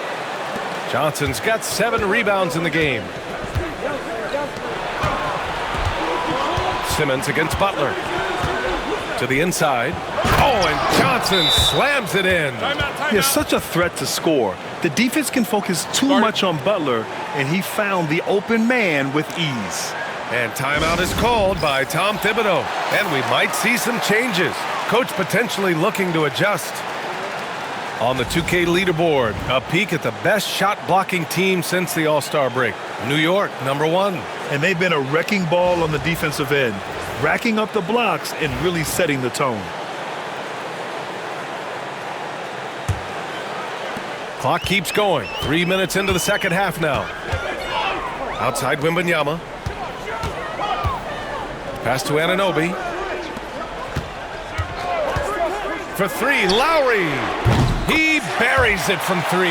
Johnson's got 7 rebounds in the game. Simmons against Butler. To the inside. Oh, and Johnson slams it in. He has such a threat to score. The defense can focus too much on Butler, and he found the open man with ease. And timeout is called by Tom Thibodeau. And we might see some changes. Coach potentially looking to adjust. On the 2K leaderboard, a peek at the best shot-blocking team since the All-Star break. New York, #1. And they've been a wrecking ball on the defensive end, racking up the blocks and really setting the tone. Clock keeps going. 3 minutes into the second half now. Outside Wembanyama. Pass to Anunoby. For 3, Lowry. He buries it from 3.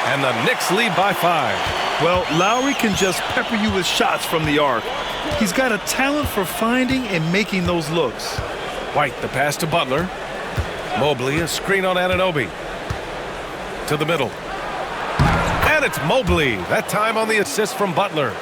And the Knicks lead by 5. Well, Lowry can just pepper you with shots from the arc. He's got a talent for finding and making those looks. White, the pass to Butler. Mobley, a screen on Anunoby. To the middle. And it's Mobley. That time on the assist from Butler.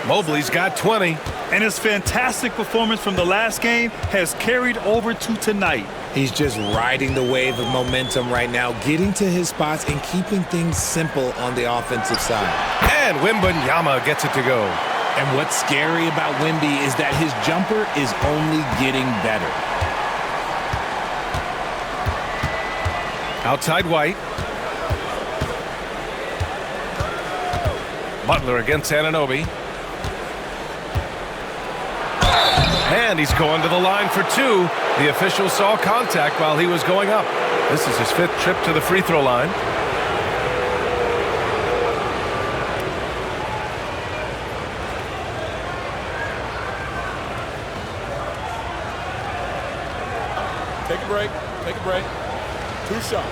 Mobley's got 20. And his fantastic performance from the last game has carried over to tonight. He's just riding the wave of momentum right now, getting to his spots and keeping things simple on the offensive side. And Wembanyama gets it to go. And what's scary about Wemby is that his jumper is only getting better. Outside White. Butler against Anunoby. And he's going to the line for 2. The official saw contact while he was going up. This is his 5th trip to the free throw line. Take a break. Take a break. 2 shots.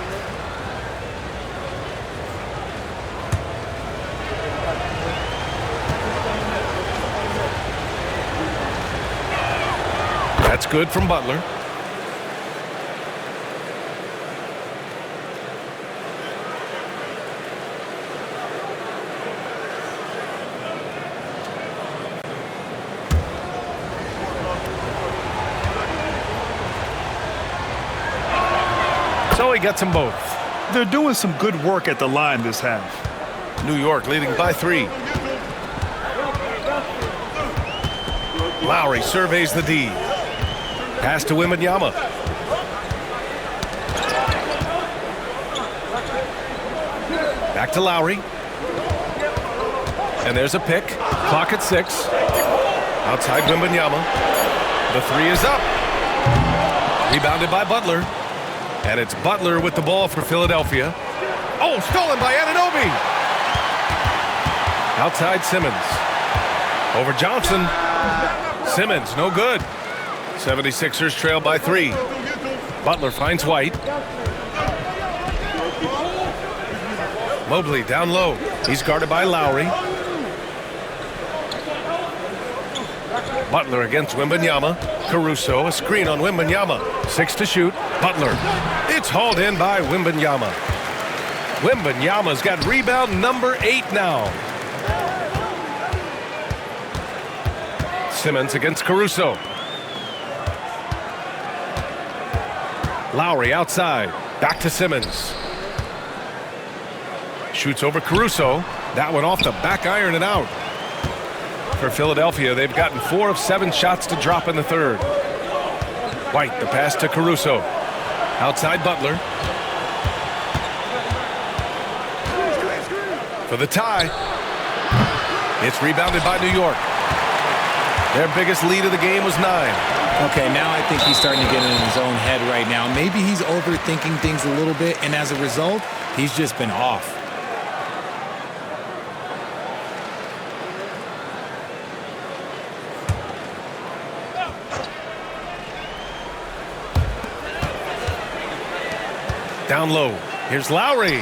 That's good from Butler. So he gets them both. They're doing some good work at the line this half. New York leading by 3. Lowry surveys the D. Pass to Wembanyama. Back to Lowry. And there's a pick. Clock at 6. Outside Wembanyama. The 3 is up. Rebounded by Butler. And it's Butler with the ball for Philadelphia. Oh, stolen by Anunoby. Outside Simmons. Over Johnson. Simmons, no good. 76ers trail by 3. Butler finds White. Mobley down low. He's guarded by Lowry. Butler against Wembanyama. Caruso, a screen on Wembanyama. 6 to shoot. Butler. It's hauled in by Wembanyama. Wembanyama's got rebound number 8 now. Simmons against Caruso. Lowry outside. Back to Simmons. Shoots over Caruso. That one off the back iron and out. For Philadelphia, they've gotten 4 of 7 shots to drop in the third. White, the pass to Caruso. Outside Butler. For the tie. It's rebounded by New York. Their biggest lead of the game was 9. Okay, now I think he's starting to get in his own head right now. Maybe he's overthinking things a little bit, and as a result, he's just been off. Down low. Here's Lowry.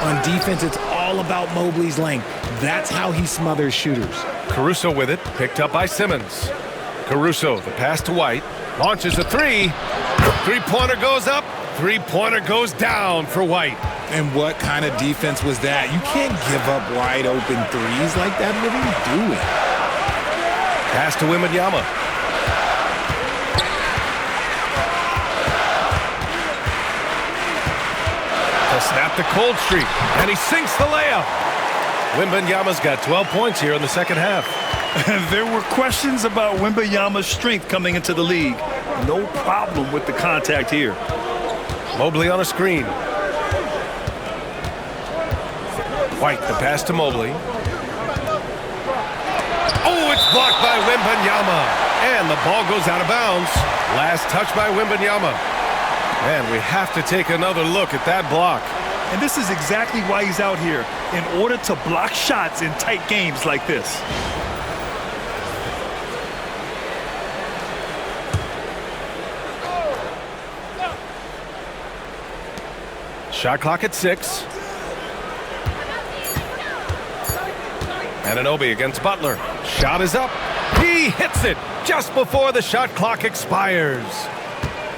On defense, it's all about Mobley's length. That's how he smothers shooters. Caruso with it, picked up by Simmons. Caruso, the pass to White, launches a three. Three-pointer goes up, three-pointer goes down for White. And what kind of defense was that? You can't give up wide open threes like that. What are you doing? Pass to Wembanyama. To snap the cold streak, and he sinks the layup. Wembanyama's got 12 points here in the second half. There were questions about Wembanyama's strength coming into the league. No problem with the contact here. Mobley on a screen. White, the pass to Mobley. Oh, it's blocked by Wembanyama. And the ball goes out of bounds. Last touch by Wembanyama. Man, we have to take another look at that block. And this is exactly why he's out here, in order to block shots in tight games like this. Shot clock at 6. Anunoby against Butler. Shot is up. He hits it just before the shot clock expires.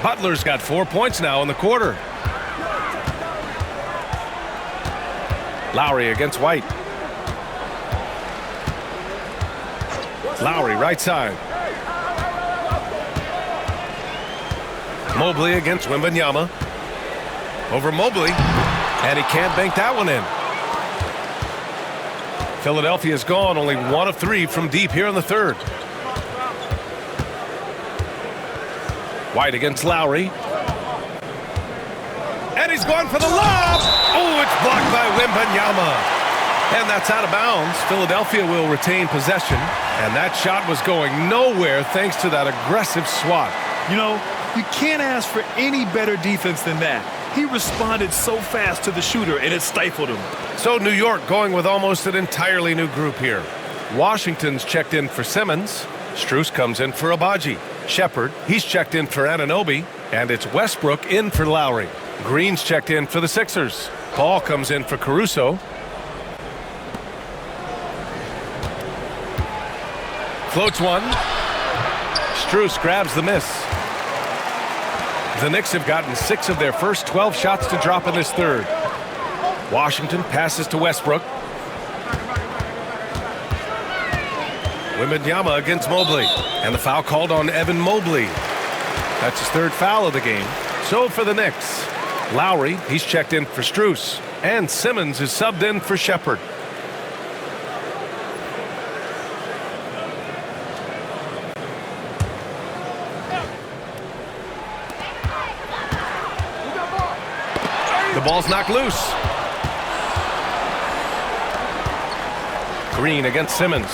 Butler's got 4 points now in the quarter. Lowry against White. Lowry right side. Mobley against Wembanyama. Over Mobley, and he can't bank that one in. Philadelphia's gone only 1 of 3 from deep here in the third. White against Lowry. And he's going for the lob. Oh, it's blocked by Wembanyama. And that's out of bounds. Philadelphia will retain possession. And that shot was going nowhere thanks to that aggressive swat. You know, you can't ask for any better defense than that. He responded so fast to the shooter, and it stifled him. So New York going with almost an entirely new group here. Washington's checked in for Simmons. Strus comes in for Abaji. Shepard, he's checked in for Anunoby. And it's Westbrook in for Lowry. Green's checked in for the Sixers. Paul comes in for Caruso. Floats one. Strus grabs the miss. The Knicks have gotten 6 of their first 12 shots to drop in this third. Washington passes to Westbrook. Wembanyama against Mobley. And the foul called on Evan Mobley. That's his 3rd foul of the game. So for the Knicks, Lowry, he's checked in for Strus. And Simmons is subbed in for Shepard. The ball's knocked loose. Green against Simmons.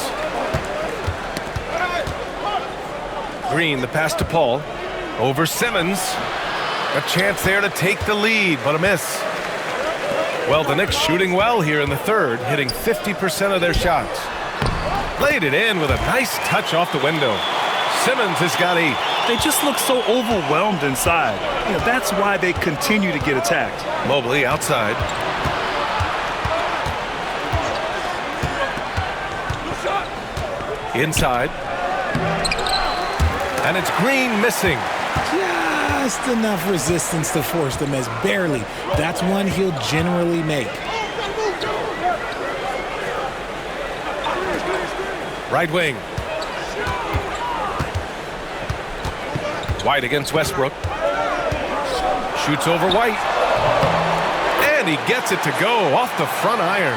Green, the pass to Paul. Over Simmons. A chance there to take the lead, but a miss. Well, the Knicks shooting well here in the third, hitting 50% of their shots. Played it in with a nice touch off the window. Simmons has got 8. They just look so overwhelmed inside. You know, that's why they continue to get attacked. Mobley outside. Inside. And it's Green missing. Just enough resistance to force the miss. Barely. That's one he'll generally make. Right wing. White against Westbrook. Shoots over White. And he gets it to go off the front iron.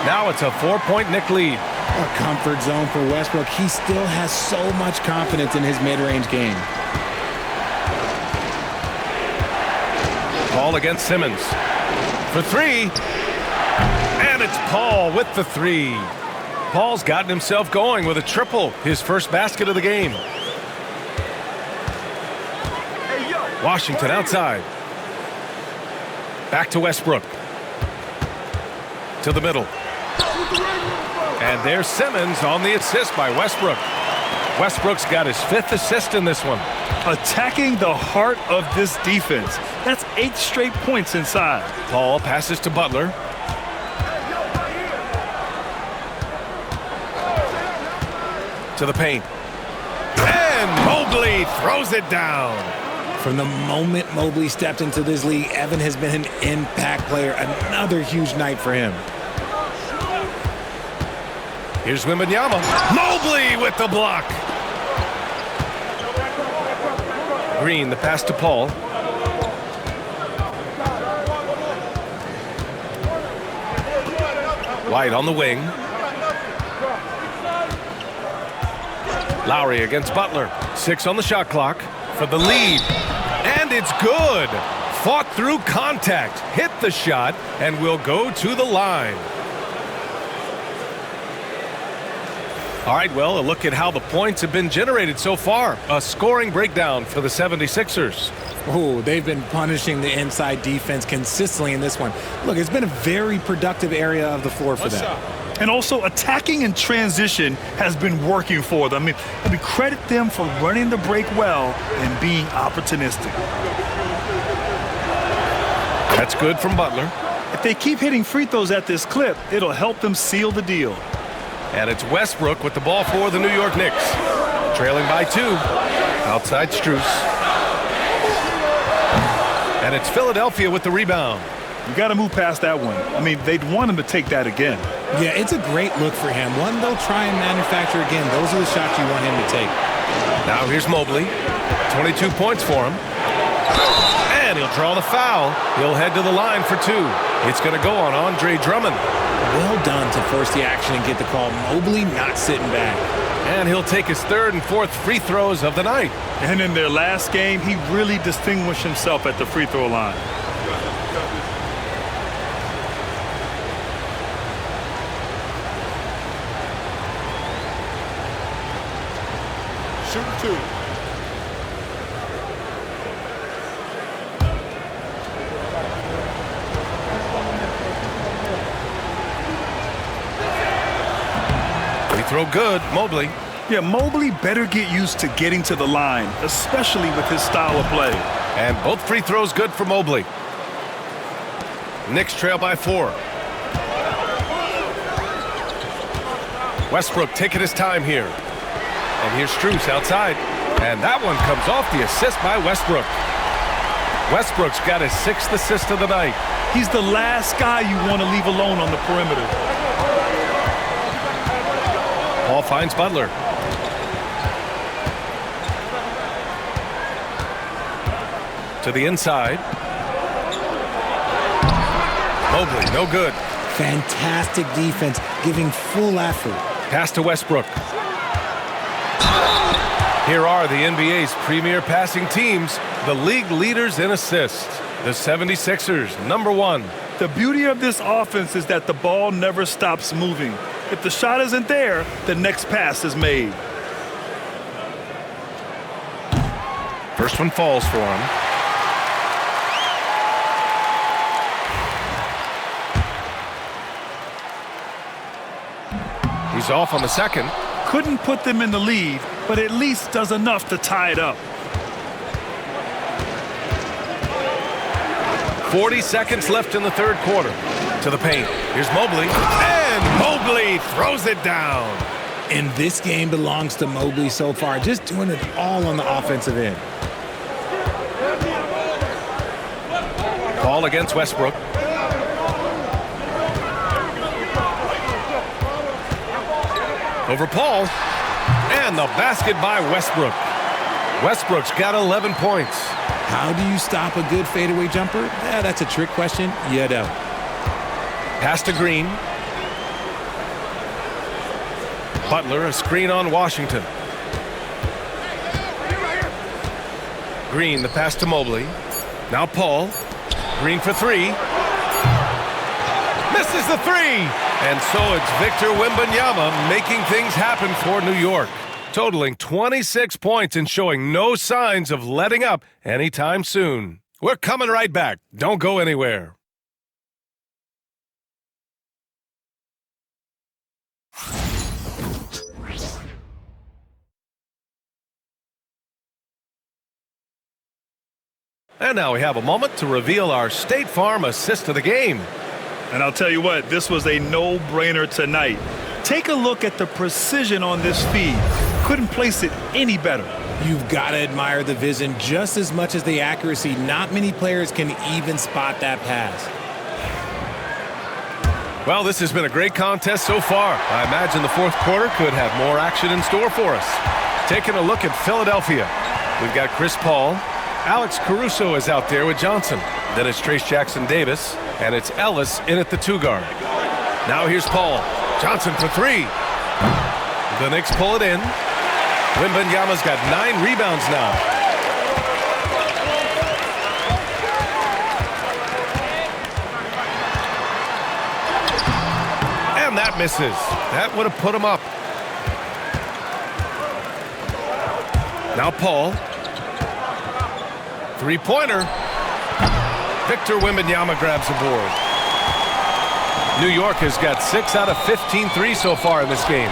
Now it's a 4-point Knick lead. A comfort zone for Westbrook. He still has so much confidence in his mid-range game. Paul against Simmons. For 3. And it's Paul with the 3. Paul's gotten himself going with a triple. His first basket of the game. Washington outside. Back to Westbrook. To the middle. And there's Simmons on the assist by Westbrook. Westbrook's got his 5th assist in this one. Attacking the heart of this defense. That's 8 straight points inside. Paul passes to Butler. To the paint. And Mobley throws it down. From the moment Mobley stepped into this league, Evan has been an impact player. Another huge night for him. Here's Wembanyama. Mobley with the block. Green, the pass to Paul. White on the wing. Lowry against Butler. 6 on the shot clock for the lead. And it's good. Fought through contact, hit the shot, and will go to the line. All right, well, a look at how the points have been generated so far. A scoring breakdown for the 76ers. Oh, they've been punishing the inside defense consistently in this one. Look, it's been a very productive area of the floor for them. And also attacking in transition has been working for them. I mean, credit them for running the break well and being opportunistic. That's good from Butler. If they keep hitting free throws at this clip, it'll help them seal the deal. And it's Westbrook with the ball for the New York Knicks. Trailing by 2. Outside Strus. And it's Philadelphia with the rebound. You got to move past that one. I mean, they'd want him to take that again. Yeah, it's a great look for him. One they'll try and manufacture again. Those are the shots you want him to take. Now here's Mobley. 22 points for him. And he'll draw the foul. He'll head to the line for 2. It's going to go on Andre Drummond. Well done to force the action and get the call. Mobley not sitting back. And he'll take his 3rd and 4th free throws of the night. And in their last game, he really distinguished himself at the free throw line. Shooting 2. Throw good, Mobley. Yeah, Mobley better get used to getting to the line, especially with his style of play. And both free throws good for Mobley. Knicks trail by 4. Westbrook taking his time here. And here's Strus outside. And that one comes off the assist by Westbrook. Westbrook's got his 6th assist of the night. He's the last guy you want to leave alone on the perimeter. Paul finds Butler. To the inside. Mobley, no good. Fantastic defense, giving full effort. Pass to Westbrook. Here are the NBA's premier passing teams, the league leaders in assists. The 76ers, number 1. The beauty of this offense is that the ball never stops moving. If the shot isn't there, the next pass is made. First one falls for him. He's off on the second. Couldn't put them in the lead, but at least does enough to tie it up. 40 seconds left in the 3rd quarter. To the paint. Here's Mobley. And Mobley throws it down. And this game belongs to Mobley so far, just doing it all on the offensive end. Ball against Westbrook. Over Paul. And the basket by Westbrook. Westbrook's got 11 points. How do you stop a good fadeaway jumper? Yeah, that's a trick question. You don't. Pass to Green. Butler, a screen on Washington. Green, the pass to Mobley. Now Paul. Green for 3. Misses the 3. And so it's Victor Wembanyama making things happen for New York. Totaling 26 points and showing no signs of letting up anytime soon. We're coming right back. Don't go anywhere. And now we have a moment to reveal our State Farm assist of the game. And I'll tell you what, this was a no-brainer tonight. Take a look at the precision on this feed. couldn't place it any better. You've got to admire the vision just as much as the accuracy. Not many players can even spot that pass. Well, this has been a great contest so far. I imagine the fourth quarter could have more action in store for us. Taking a look at Philadelphia, we've got Chris Paul. Alex Caruso is out there with Johnson. Then it's Trace Jackson-Davis, and it's Ellis in at the 2-guard. Now here's Paul. Johnson for 3. The Knicks pull it in. Wembanyama's got 9 rebounds now. And that misses. That would have put him up. Now Paul. 3-pointer. Victor Wembanyama grabs the board. New York has got 6 out of 15 threes so far in this game.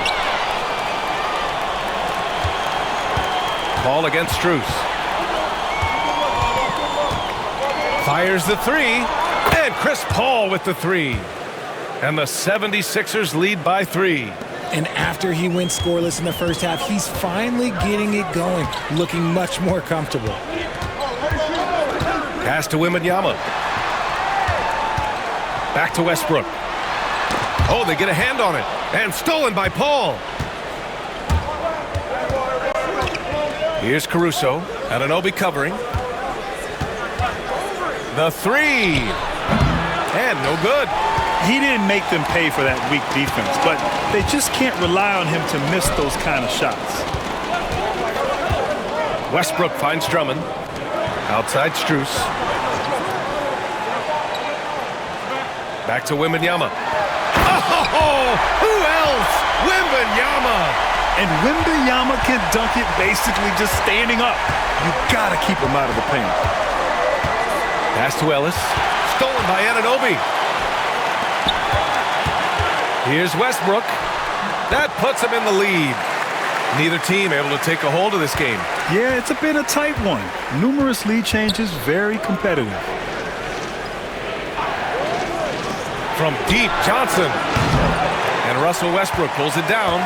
Paul against Strus. Fires the 3. And Chris Paul with the 3. And the 76ers lead by 3. And after he went scoreless in the first half, he's finally getting it going, looking much more comfortable. Pass to Wembanyama. Back to Westbrook. Oh, they get a hand on it. And stolen by Paul. Here's Caruso. Anunoby covering. The 3. And no good. He didn't make them pay for that weak defense, but they just can't rely on him to miss those kind of shots. Westbrook finds Drummond. Outside Strus. Back to Wembanyama. Oh, who else? Wembanyama. And Wembanyama can dunk it basically just standing up. You gotta keep him out of the paint. Pass to Ellis. Stolen by Anunoby. Here's Westbrook. That puts him in the lead. Neither team able to take a hold of this game. Yeah, it's been a tight one. Numerous lead changes, very competitive. From deep, Johnson. And Russell Westbrook pulls it down.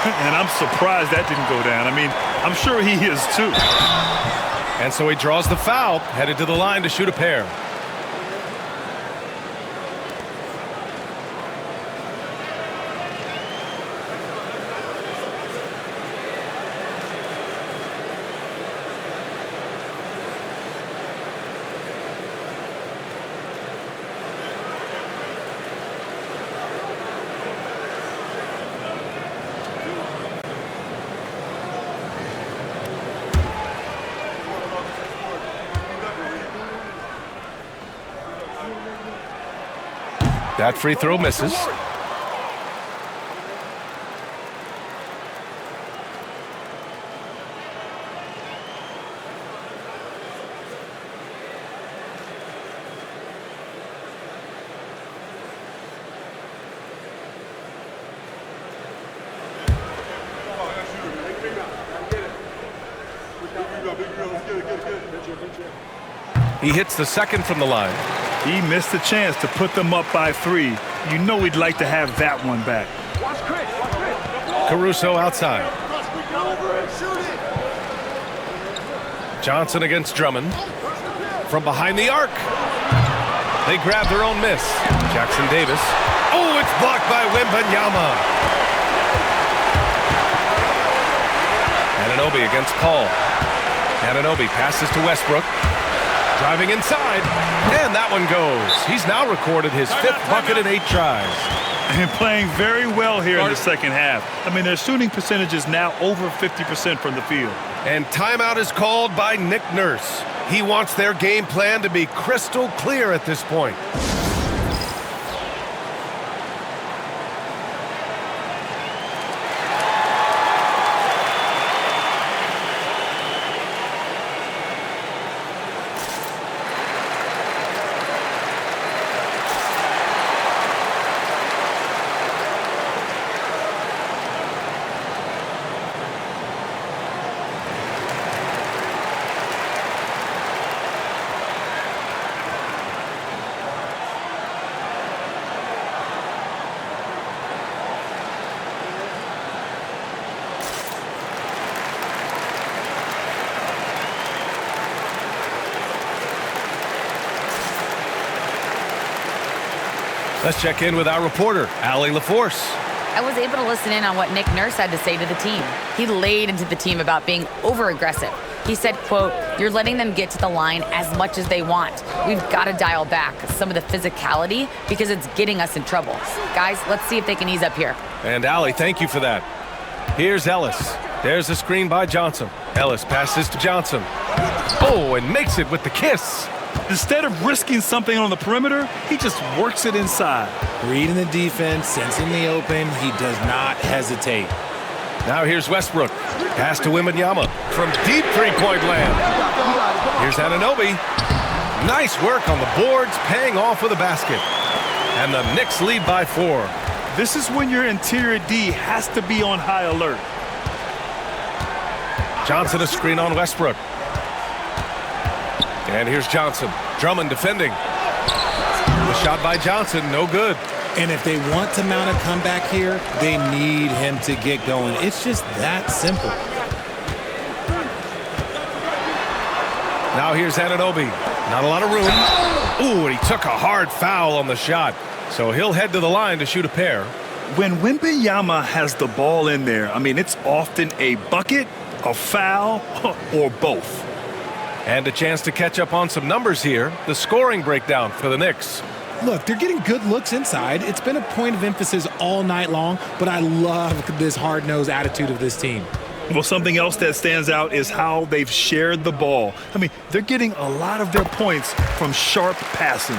And I'm surprised that didn't go down. I mean, I'm sure he is too. And so he draws the foul, headed to the line to shoot a pair. That free throw misses. He hits the second from the line. He missed the chance to put them up by 3. You know he'd like to have that one back. Caruso outside. Johnson against Drummond. From behind the arc. They grab their own miss. Jackson-Davis. Oh, it's blocked by Wembanyama. Anunoby against Paul. Anunoby passes to Westbrook. Driving inside, and that one goes. He's now recorded his 5th bucket in 8 tries. And playing very well here in the second half. I mean, their shooting percentage is now over 50% from the field. And timeout is called by Nick Nurse. He wants their game plan to be crystal clear at this point. Let's check in with our reporter, Allie LaForce. I was able to listen in on what Nick Nurse had to say to the team. He laid into the team about being over-aggressive. He said, quote, "You're letting them get to the line as much as they want. We've got to dial back some of the physicality because it's getting us in trouble. Guys, let's see if they can ease up here." And Allie, thank you for that. Here's Ellis. There's the screen by Johnson. Ellis passes to Johnson. Oh, and makes it with the kiss. Instead of risking something on the perimeter, he just works it inside. Reading the defense, sensing the open, he does not hesitate. Now here's Westbrook. Pass to Wembanyama from deep three-point land. Here's Anunoby. Nice work on the boards, paying off with a basket. And the Knicks lead by 4. This is when your interior D has to be on high alert. Johnson a screen on Westbrook. And here's Johnson. Drummond defending. The shot by Johnson, no good. And if they want to mount a comeback here, they need him to get going. It's just that simple. Now here's Anunoby. Not a lot of room. Ooh, and he took a hard foul on the shot. So he'll head to the line to shoot a pair. When Wembanyama has the ball in there, I mean, it's often a bucket, a foul, or both. And a chance to catch up on some numbers here. The scoring breakdown for the Knicks. Look, they're getting good looks inside. It's been a point of emphasis all night long, but I love this hard-nosed attitude of this team. Well, something else that stands out is how they've shared the ball. I mean, they're getting a lot of their points from sharp passing.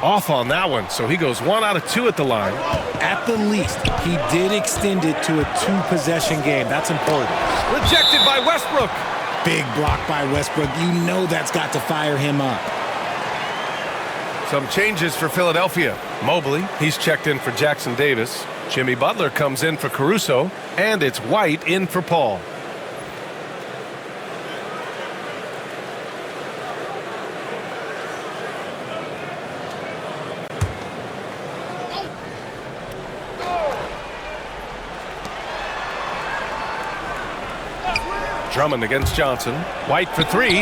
Off on that one, so he goes 1 out of 2 at the line. At the least, he did extend it to a 2-possession game. That's important. Rejected by Westbrook. Big block by Westbrook. You know that's got to fire him up. Some changes for Philadelphia. Mobley, he's checked in for Jackson Davis. Jimmy Butler comes in for Caruso, and it's White in for Paul. Drummond against Johnson. White for 3.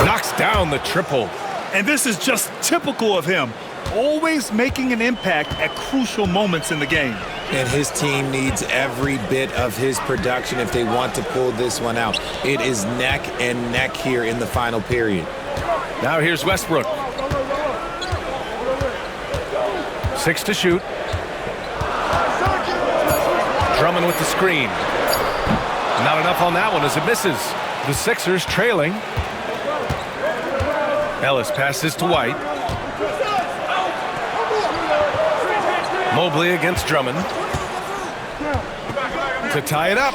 Knocks down the triple. And this is just typical of him. Always making an impact at crucial moments in the game. And his team needs every bit of his production if they want to pull this one out. It is neck and neck here in the final period. Now here's Westbrook. 6 to shoot. Drummond with the screen. Not enough on that one as it misses. The Sixers trailing. Ellis passes to White. Mobley against Drummond. To tie it up.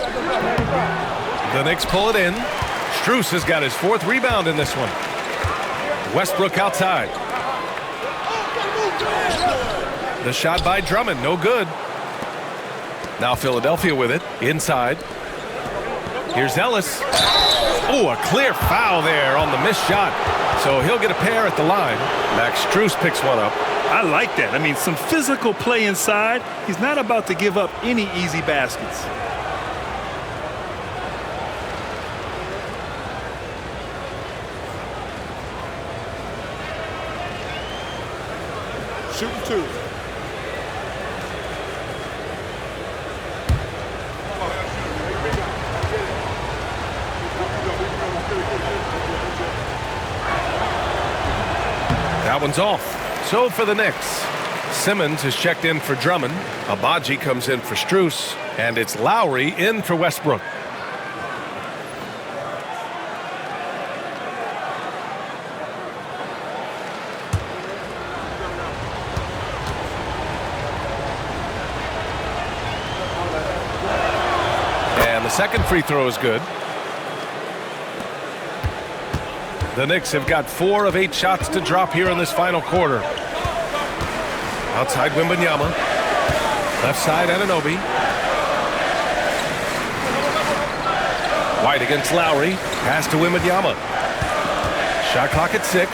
The Knicks pull it in. Strus has got his 4th rebound in this one. Westbrook outside. The shot by Drummond, no good. Now Philadelphia with it, inside. Here's Ellis. Oh, a clear foul there on the missed shot. So he'll get a pair at the line. Max Strus picks one up. I like that. I mean, some physical play inside. He's not about to give up any easy baskets. Shooting 2. That one's off. So for the Knicks, Simmons is checked in for Drummond. Abaji comes in for Strus. And it's Lowry in for Westbrook. And the second free throw is good. The Knicks have got 4 of 8 shots to drop here in this final quarter. Outside Wembanyama. Left side Anunoby. White against Lowry. Pass to Wembanyama. Shot clock at 6.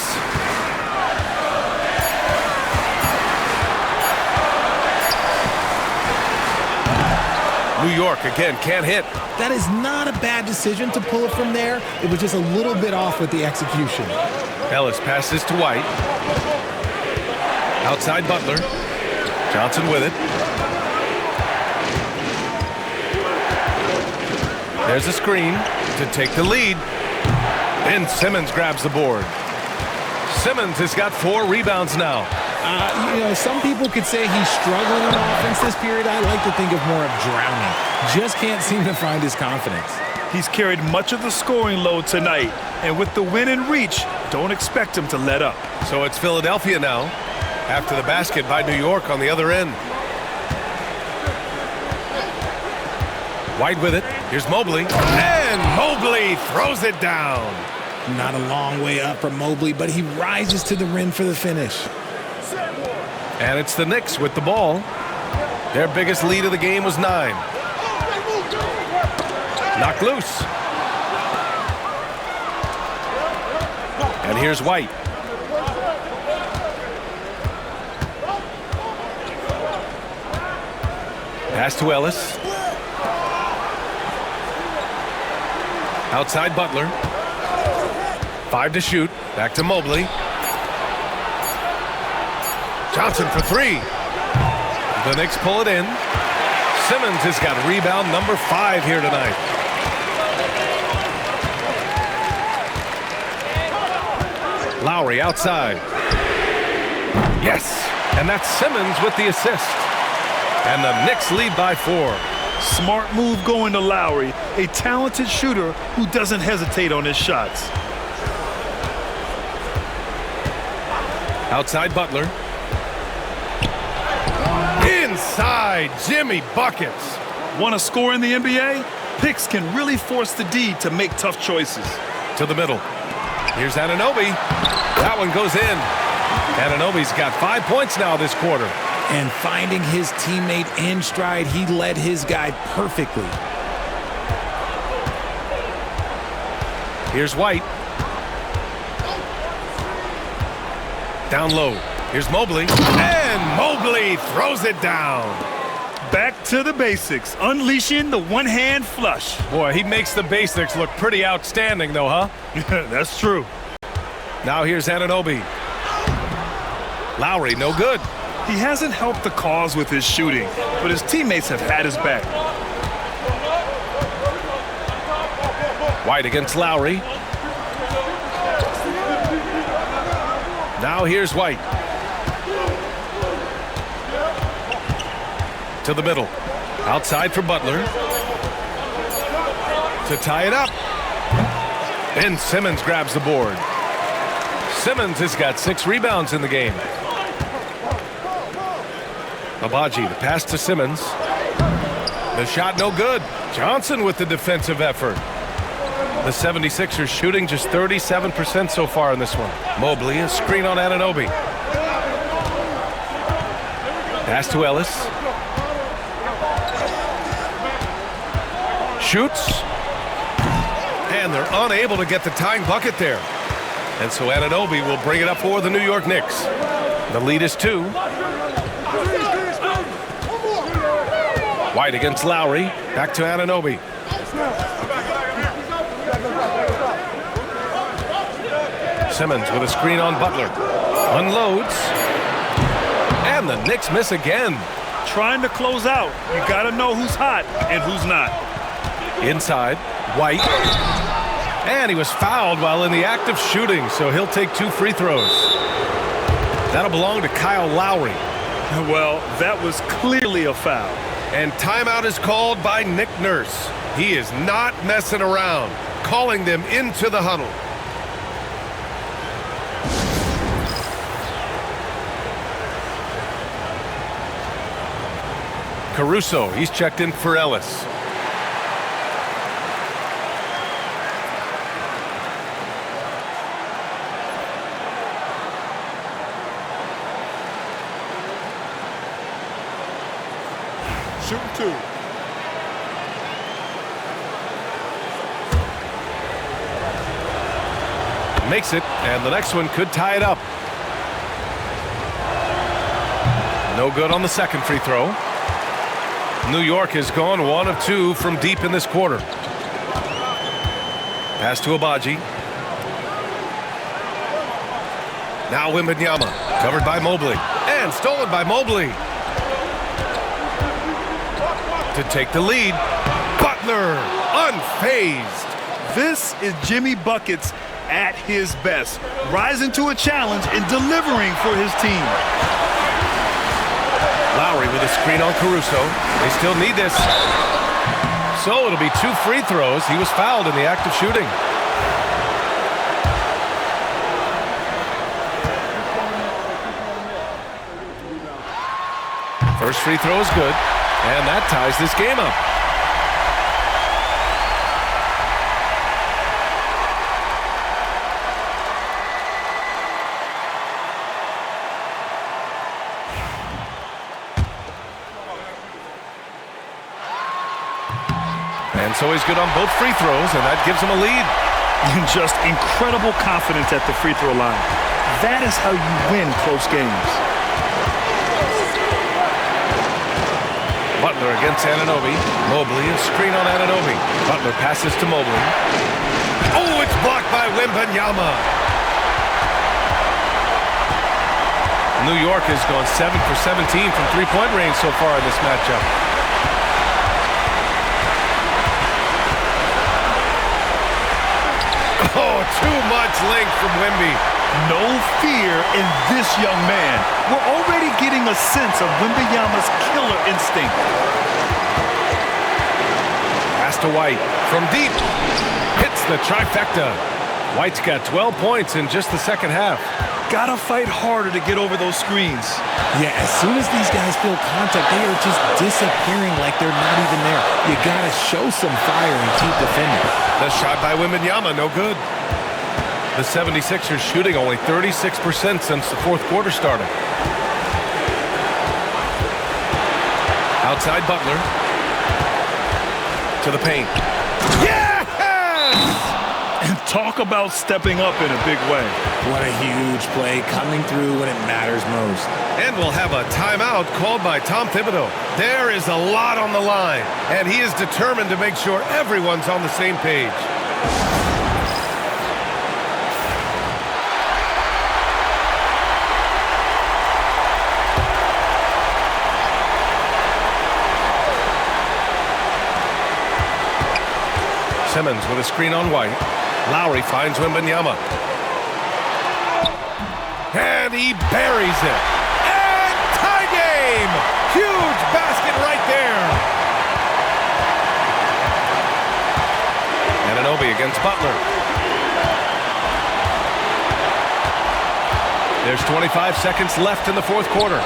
New York again can't hit. That is not a bad decision to pull it from there. It was just a little bit off with the execution. Ellis passes to White. Outside Butler. Johnson with it. There's a screen to take the lead. Then Simmons grabs the board. Simmons has got 4 rebounds now. Some people could say he's struggling on offense this period. I like to think of more of drowning. Just can't seem to find his confidence. He's carried much of the scoring load tonight, and with the win in reach, don't expect him to let up. So it's Philadelphia now, after the basket by New York on the other end. White with it. Here's Mobley. And Mobley throws it down. Not a long way up from Mobley, but he rises to the rim for the finish. And it's the Knicks with the ball. Their biggest lead of the game was 9. Knocked loose. And here's White. Pass to Ellis. Outside Butler. 5 to shoot. Back to Mobley. Johnson for 3. The Knicks pull it in. Simmons has got rebound number 5 here tonight. Lowry outside. Yes, and that's Simmons with the assist. And the Knicks lead by 4. Smart move going to Lowry, a talented shooter who doesn't hesitate on his shots. Outside Butler. Inside Jimmy buckets. Want to score in the NBA? Picks can really force the D to make tough choices. To the middle. Here's Anunoby. That one goes in. Anunoby's got 5 points now this quarter. And finding his teammate in stride, he led his guy perfectly. Here's White. Down low. Here's Mobley. And Mobley throws it down. Back to the basics, unleashing the one-hand flush. Boy, he makes the basics look pretty outstanding, though, huh? That's true. Now here's Anunoby. Lowry, no good. He hasn't helped the cause with his shooting, but his teammates have had his back. White against Lowry. Now here's White. To the middle. Outside for Butler. To tie it up. Ben Simmons grabs the board. Simmons has got 6 rebounds in the game. Abaji, the pass to Simmons. The shot no good. Johnson with the defensive effort. The 76ers shooting just 37% so far in this one. Mobley, a screen on Anunoby. Pass to Ellis. Shoots. And they're unable to get the tying bucket there. And so Anunoby will bring it up for the New York Knicks. The lead is 2. White against Lowry. Back to Anunoby. Simmons with a screen on Butler. Unloads. And the Knicks miss again. Trying to close out. You got to know who's hot and who's not. Inside, White. And he was fouled while in the act of shooting, so he'll take 2 free throws. That'll belong to Kyle Lowry. Well, that was clearly a foul. And timeout is called by Nick Nurse. He is not messing around, calling them into the huddle. Caruso, he's checked in for Ellis. Shooting 2. Makes it, and the next one could tie it up. No good on the second free throw. New York is gone 1 of 2 from deep in this quarter. Pass to Abaji. Now Wembanyama, covered by Mobley, and stolen by Mobley. To take the lead, Butler, unfazed. This is Jimmy Buckets at his best, rising to a challenge and delivering for his team. Lowry with a screen on Caruso. They still need this. So it'll be 2 free throws. He was fouled in the act of shooting. First free throw is good, and that ties this game up. And so he's good on both free throws, and that gives him a lead. Just incredible confidence at the free throw line. That is how you win close games. Butler against Anunoby. Mobley, a screen on Anunoby. Butler passes to Mobley. Oh, it's blocked by Wembanyama. New York has gone 7 for 17 from three-point range so far in this matchup. Oh, too much length from Wemby. No fear in this young man. We're already getting a sense of Wembanyama's killer instinct. Pass to White from deep. Hits the trifecta. White's got 12 points in just the second half. Gotta fight harder to get over those screens. Yeah, as soon as these guys feel contact, they are just disappearing like they're not even there. You gotta show some fire and keep defending. The shot by Wembanyama, no good. The 76ers shooting only 36% since the fourth quarter started. Outside Butler. To the paint. Yes! And talk about stepping up in a big way. What a huge play, coming through when it matters most. And we'll have a timeout called by Tom Thibodeau. There is a lot on the line, and he is determined to make sure everyone's on the same page. Simmons with a screen on White. Lowry finds Wembanyama. And he buries it. And tie game! Huge basket right there. Anunoby against Butler. There's 25 seconds left in the fourth quarter.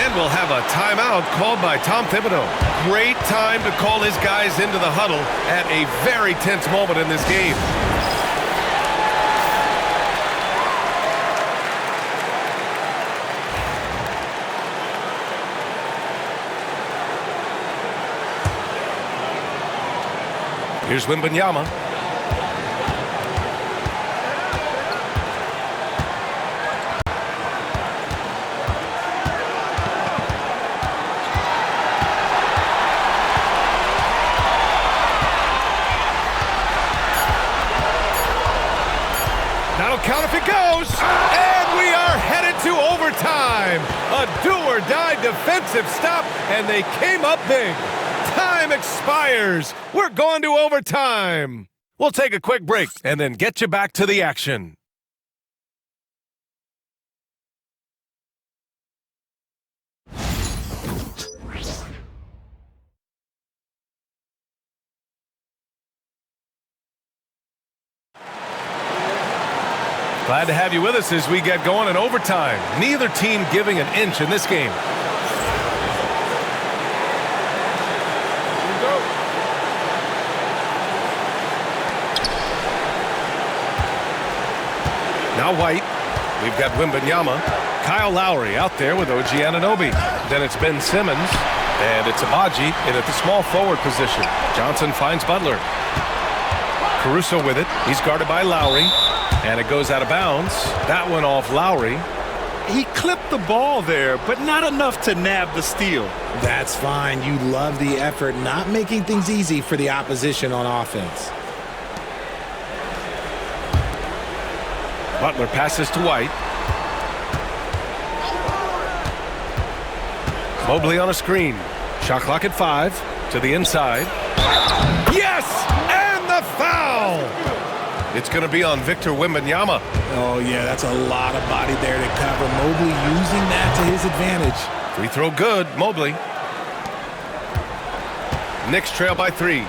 And we'll have a timeout called by Tom Thibodeau. Great time to call his guys into the huddle at a very tense moment in this game. Here's Wembanyama. That'll count if it goes. And we are headed to overtime. A do-or-die defensive stop, and they came up big. Time expires. We're going to overtime. We'll take a quick break and then get you back to the action. Glad to have you with us as we get going in overtime. Neither team giving an inch in this game. Now White. We've got Wembanyama. Kyle Lowry out there with OG Anunoby. Then it's Ben Simmons. And it's Abaji in at the small forward position. Johnson finds Butler. Caruso with it. He's guarded by Lowry. And it goes out of bounds. That one off Lowry. he clipped the ball there, but not enough to nab the steal. That's fine. You love the effort, not making things easy for the opposition on offense. Butler passes to White. Mobley on a screen. Shot clock at 5 to the inside. Yes! And the foul! It's going to be on Victor Wembanyama. Oh, yeah, that's a lot of body there to cover. Mobley using that to his advantage. Free throw good, Mobley. Knicks trail by 3.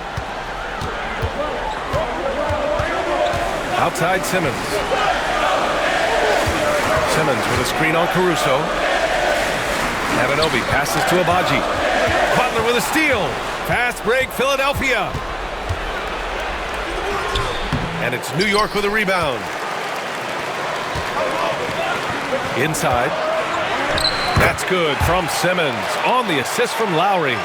Outside Simmons. Simmons with a screen on Caruso. Anunoby passes to Abaji. Butler with a steal. Fast break, Philadelphia. And it's New York with a rebound. Inside. That's good from Simmons on the assist from Lowry.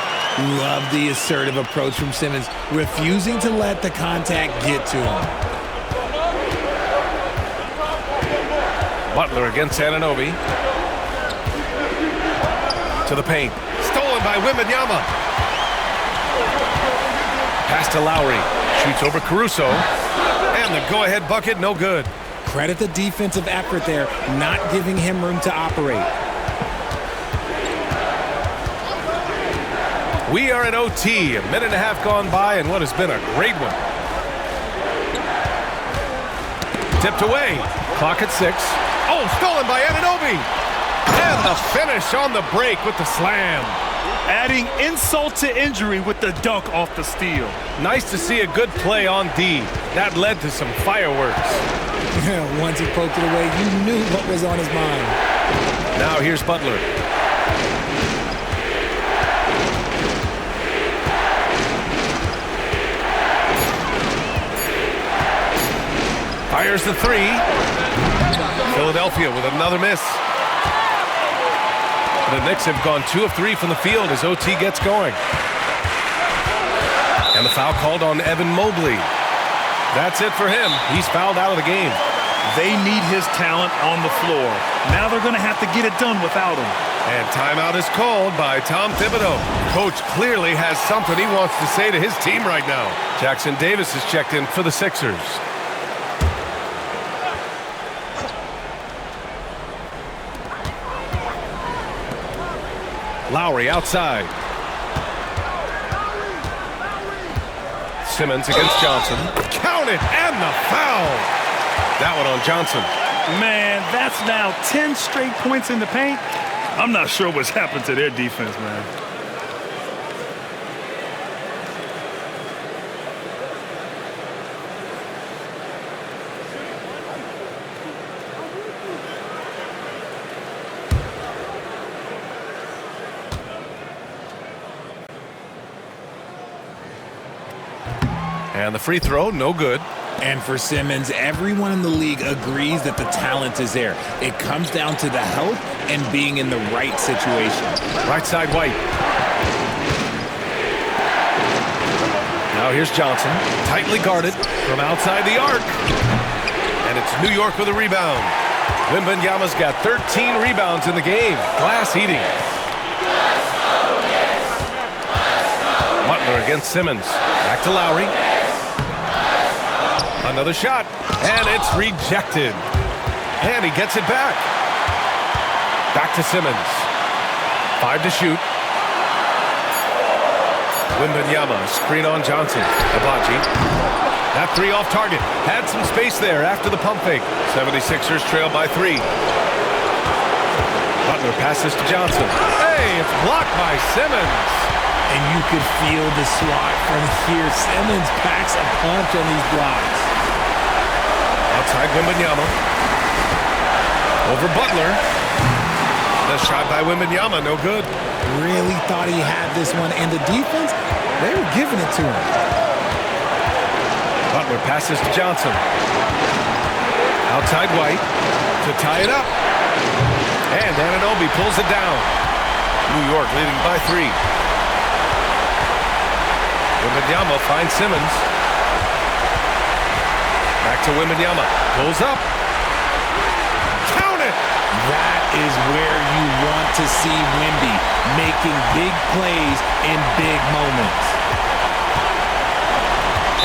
Love the assertive approach from Simmons, refusing to let the contact get to him. Butler against Anunoby. To the paint. Stolen by Wembanyama. Pass to Lowry. Shoots over Caruso. And the go-ahead bucket, no good. Credit the defensive effort there, not giving him room to operate. We are at OT. A minute and a half gone by and what has been a great one. Tipped away. Clock at 6. Oh, stolen by Anunoby. And the finish on the break with the slam. Adding insult to injury with the dunk off the steal. Nice to see a good play on D. That led to some fireworks. Once he poked it away, you knew what was on his mind. Now here's Butler. Fires the 3. Philadelphia with another miss. The Knicks have gone 2 of 3 from the field as OT gets going. And the foul called on Evan Mobley. That's it for him. He's fouled out of the game. They need his talent on the floor. Now they're going to have to get it done without him. And timeout is called by Tom Thibodeau. Coach clearly has something he wants to say to his team right now. Jackson Davis is checked in for the Sixers. Lowry outside. Simmons against Johnson. Count it, and the foul. That one on Johnson. Man, that's now 10 straight points in the paint. I'm not sure what's happened to their defense, man. And the free throw, no good. And for Simmons, everyone in the league agrees that the talent is there. It comes down to the health and being in the right situation. Right side, White. Now here's Johnson, tightly guarded from outside the arc. And it's New York with a rebound. Wembanyama's got 13 rebounds in the game. Glass eating. Butler against Simmons. Back to Lowry. Another shot, and it's rejected. And he gets it back. Back to Simmons. 5 to shoot. Wembanyama, screen on Johnson. Abaji. That 3 off target. Had some space there after the pump fake. 76ers trail by 3. Butler passes to Johnson. Hey, it's blocked by Simmons. And you could feel the swat from here. Simmons packs a punch on these blocks. Outside Wembanyama. Over Butler. The shot by Wembanyama, no good. Really thought he had this one. And the defense, they were giving it to him. Butler passes to Johnson. Outside White to tie it up. And Anunoby pulls it down. New York leading by 3. Wembanyama finds Simmons. Back to Wembanyama. Pulls up. Count it! That is where you want to see Wemby, making big plays in big moments.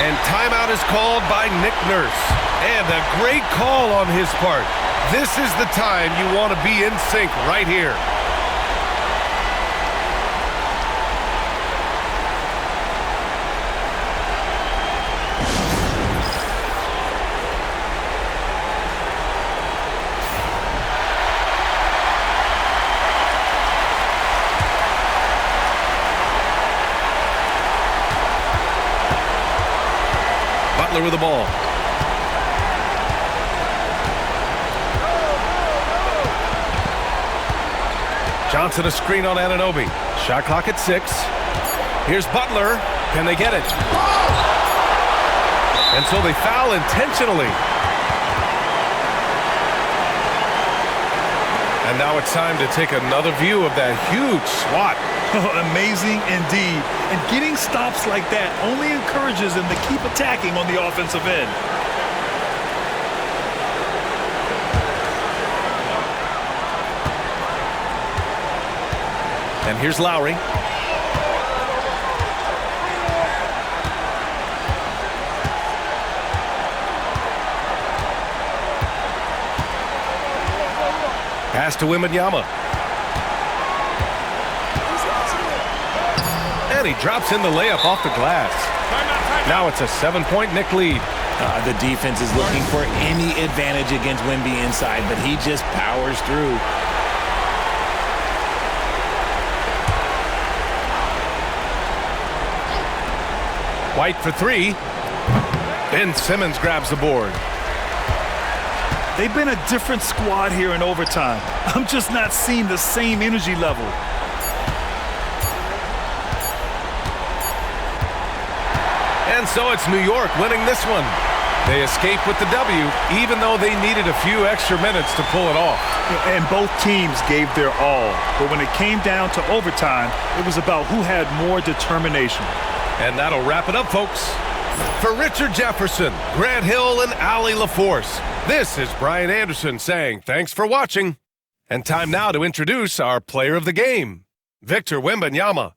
And timeout is called by Nick Nurse. And a great call on his part. This is the time you want to be in sync right here. Butler with the ball. Johnson a screen on Anunoby. Shot clock at 6. Here's Butler. Can they get it? And so they foul intentionally. And now it's time to take another view of that huge swat. Amazing indeed. And getting stops like that only encourages them to keep attacking on the offensive end. And here's Lowry. Pass to Wembanyama. And he drops in the layup off the glass. Now it's a 7-point Knick lead. The defense is looking for any advantage against Wemby inside, but he just powers through. White for 3. Ben Simmons grabs the board. They've been a different squad here in overtime. I'm just not seeing the same energy level. And so it's New York winning this one. They escape with the W, even though they needed a few extra minutes to pull it off. And both teams gave their all. But when it came down to overtime, it was about who had more determination. And that'll wrap it up, folks. For Richard Jefferson, Grant Hill, and Allie LaForce, this is Brian Anderson saying thanks for watching. And time now to introduce our player of the game, Victor Wembanyama.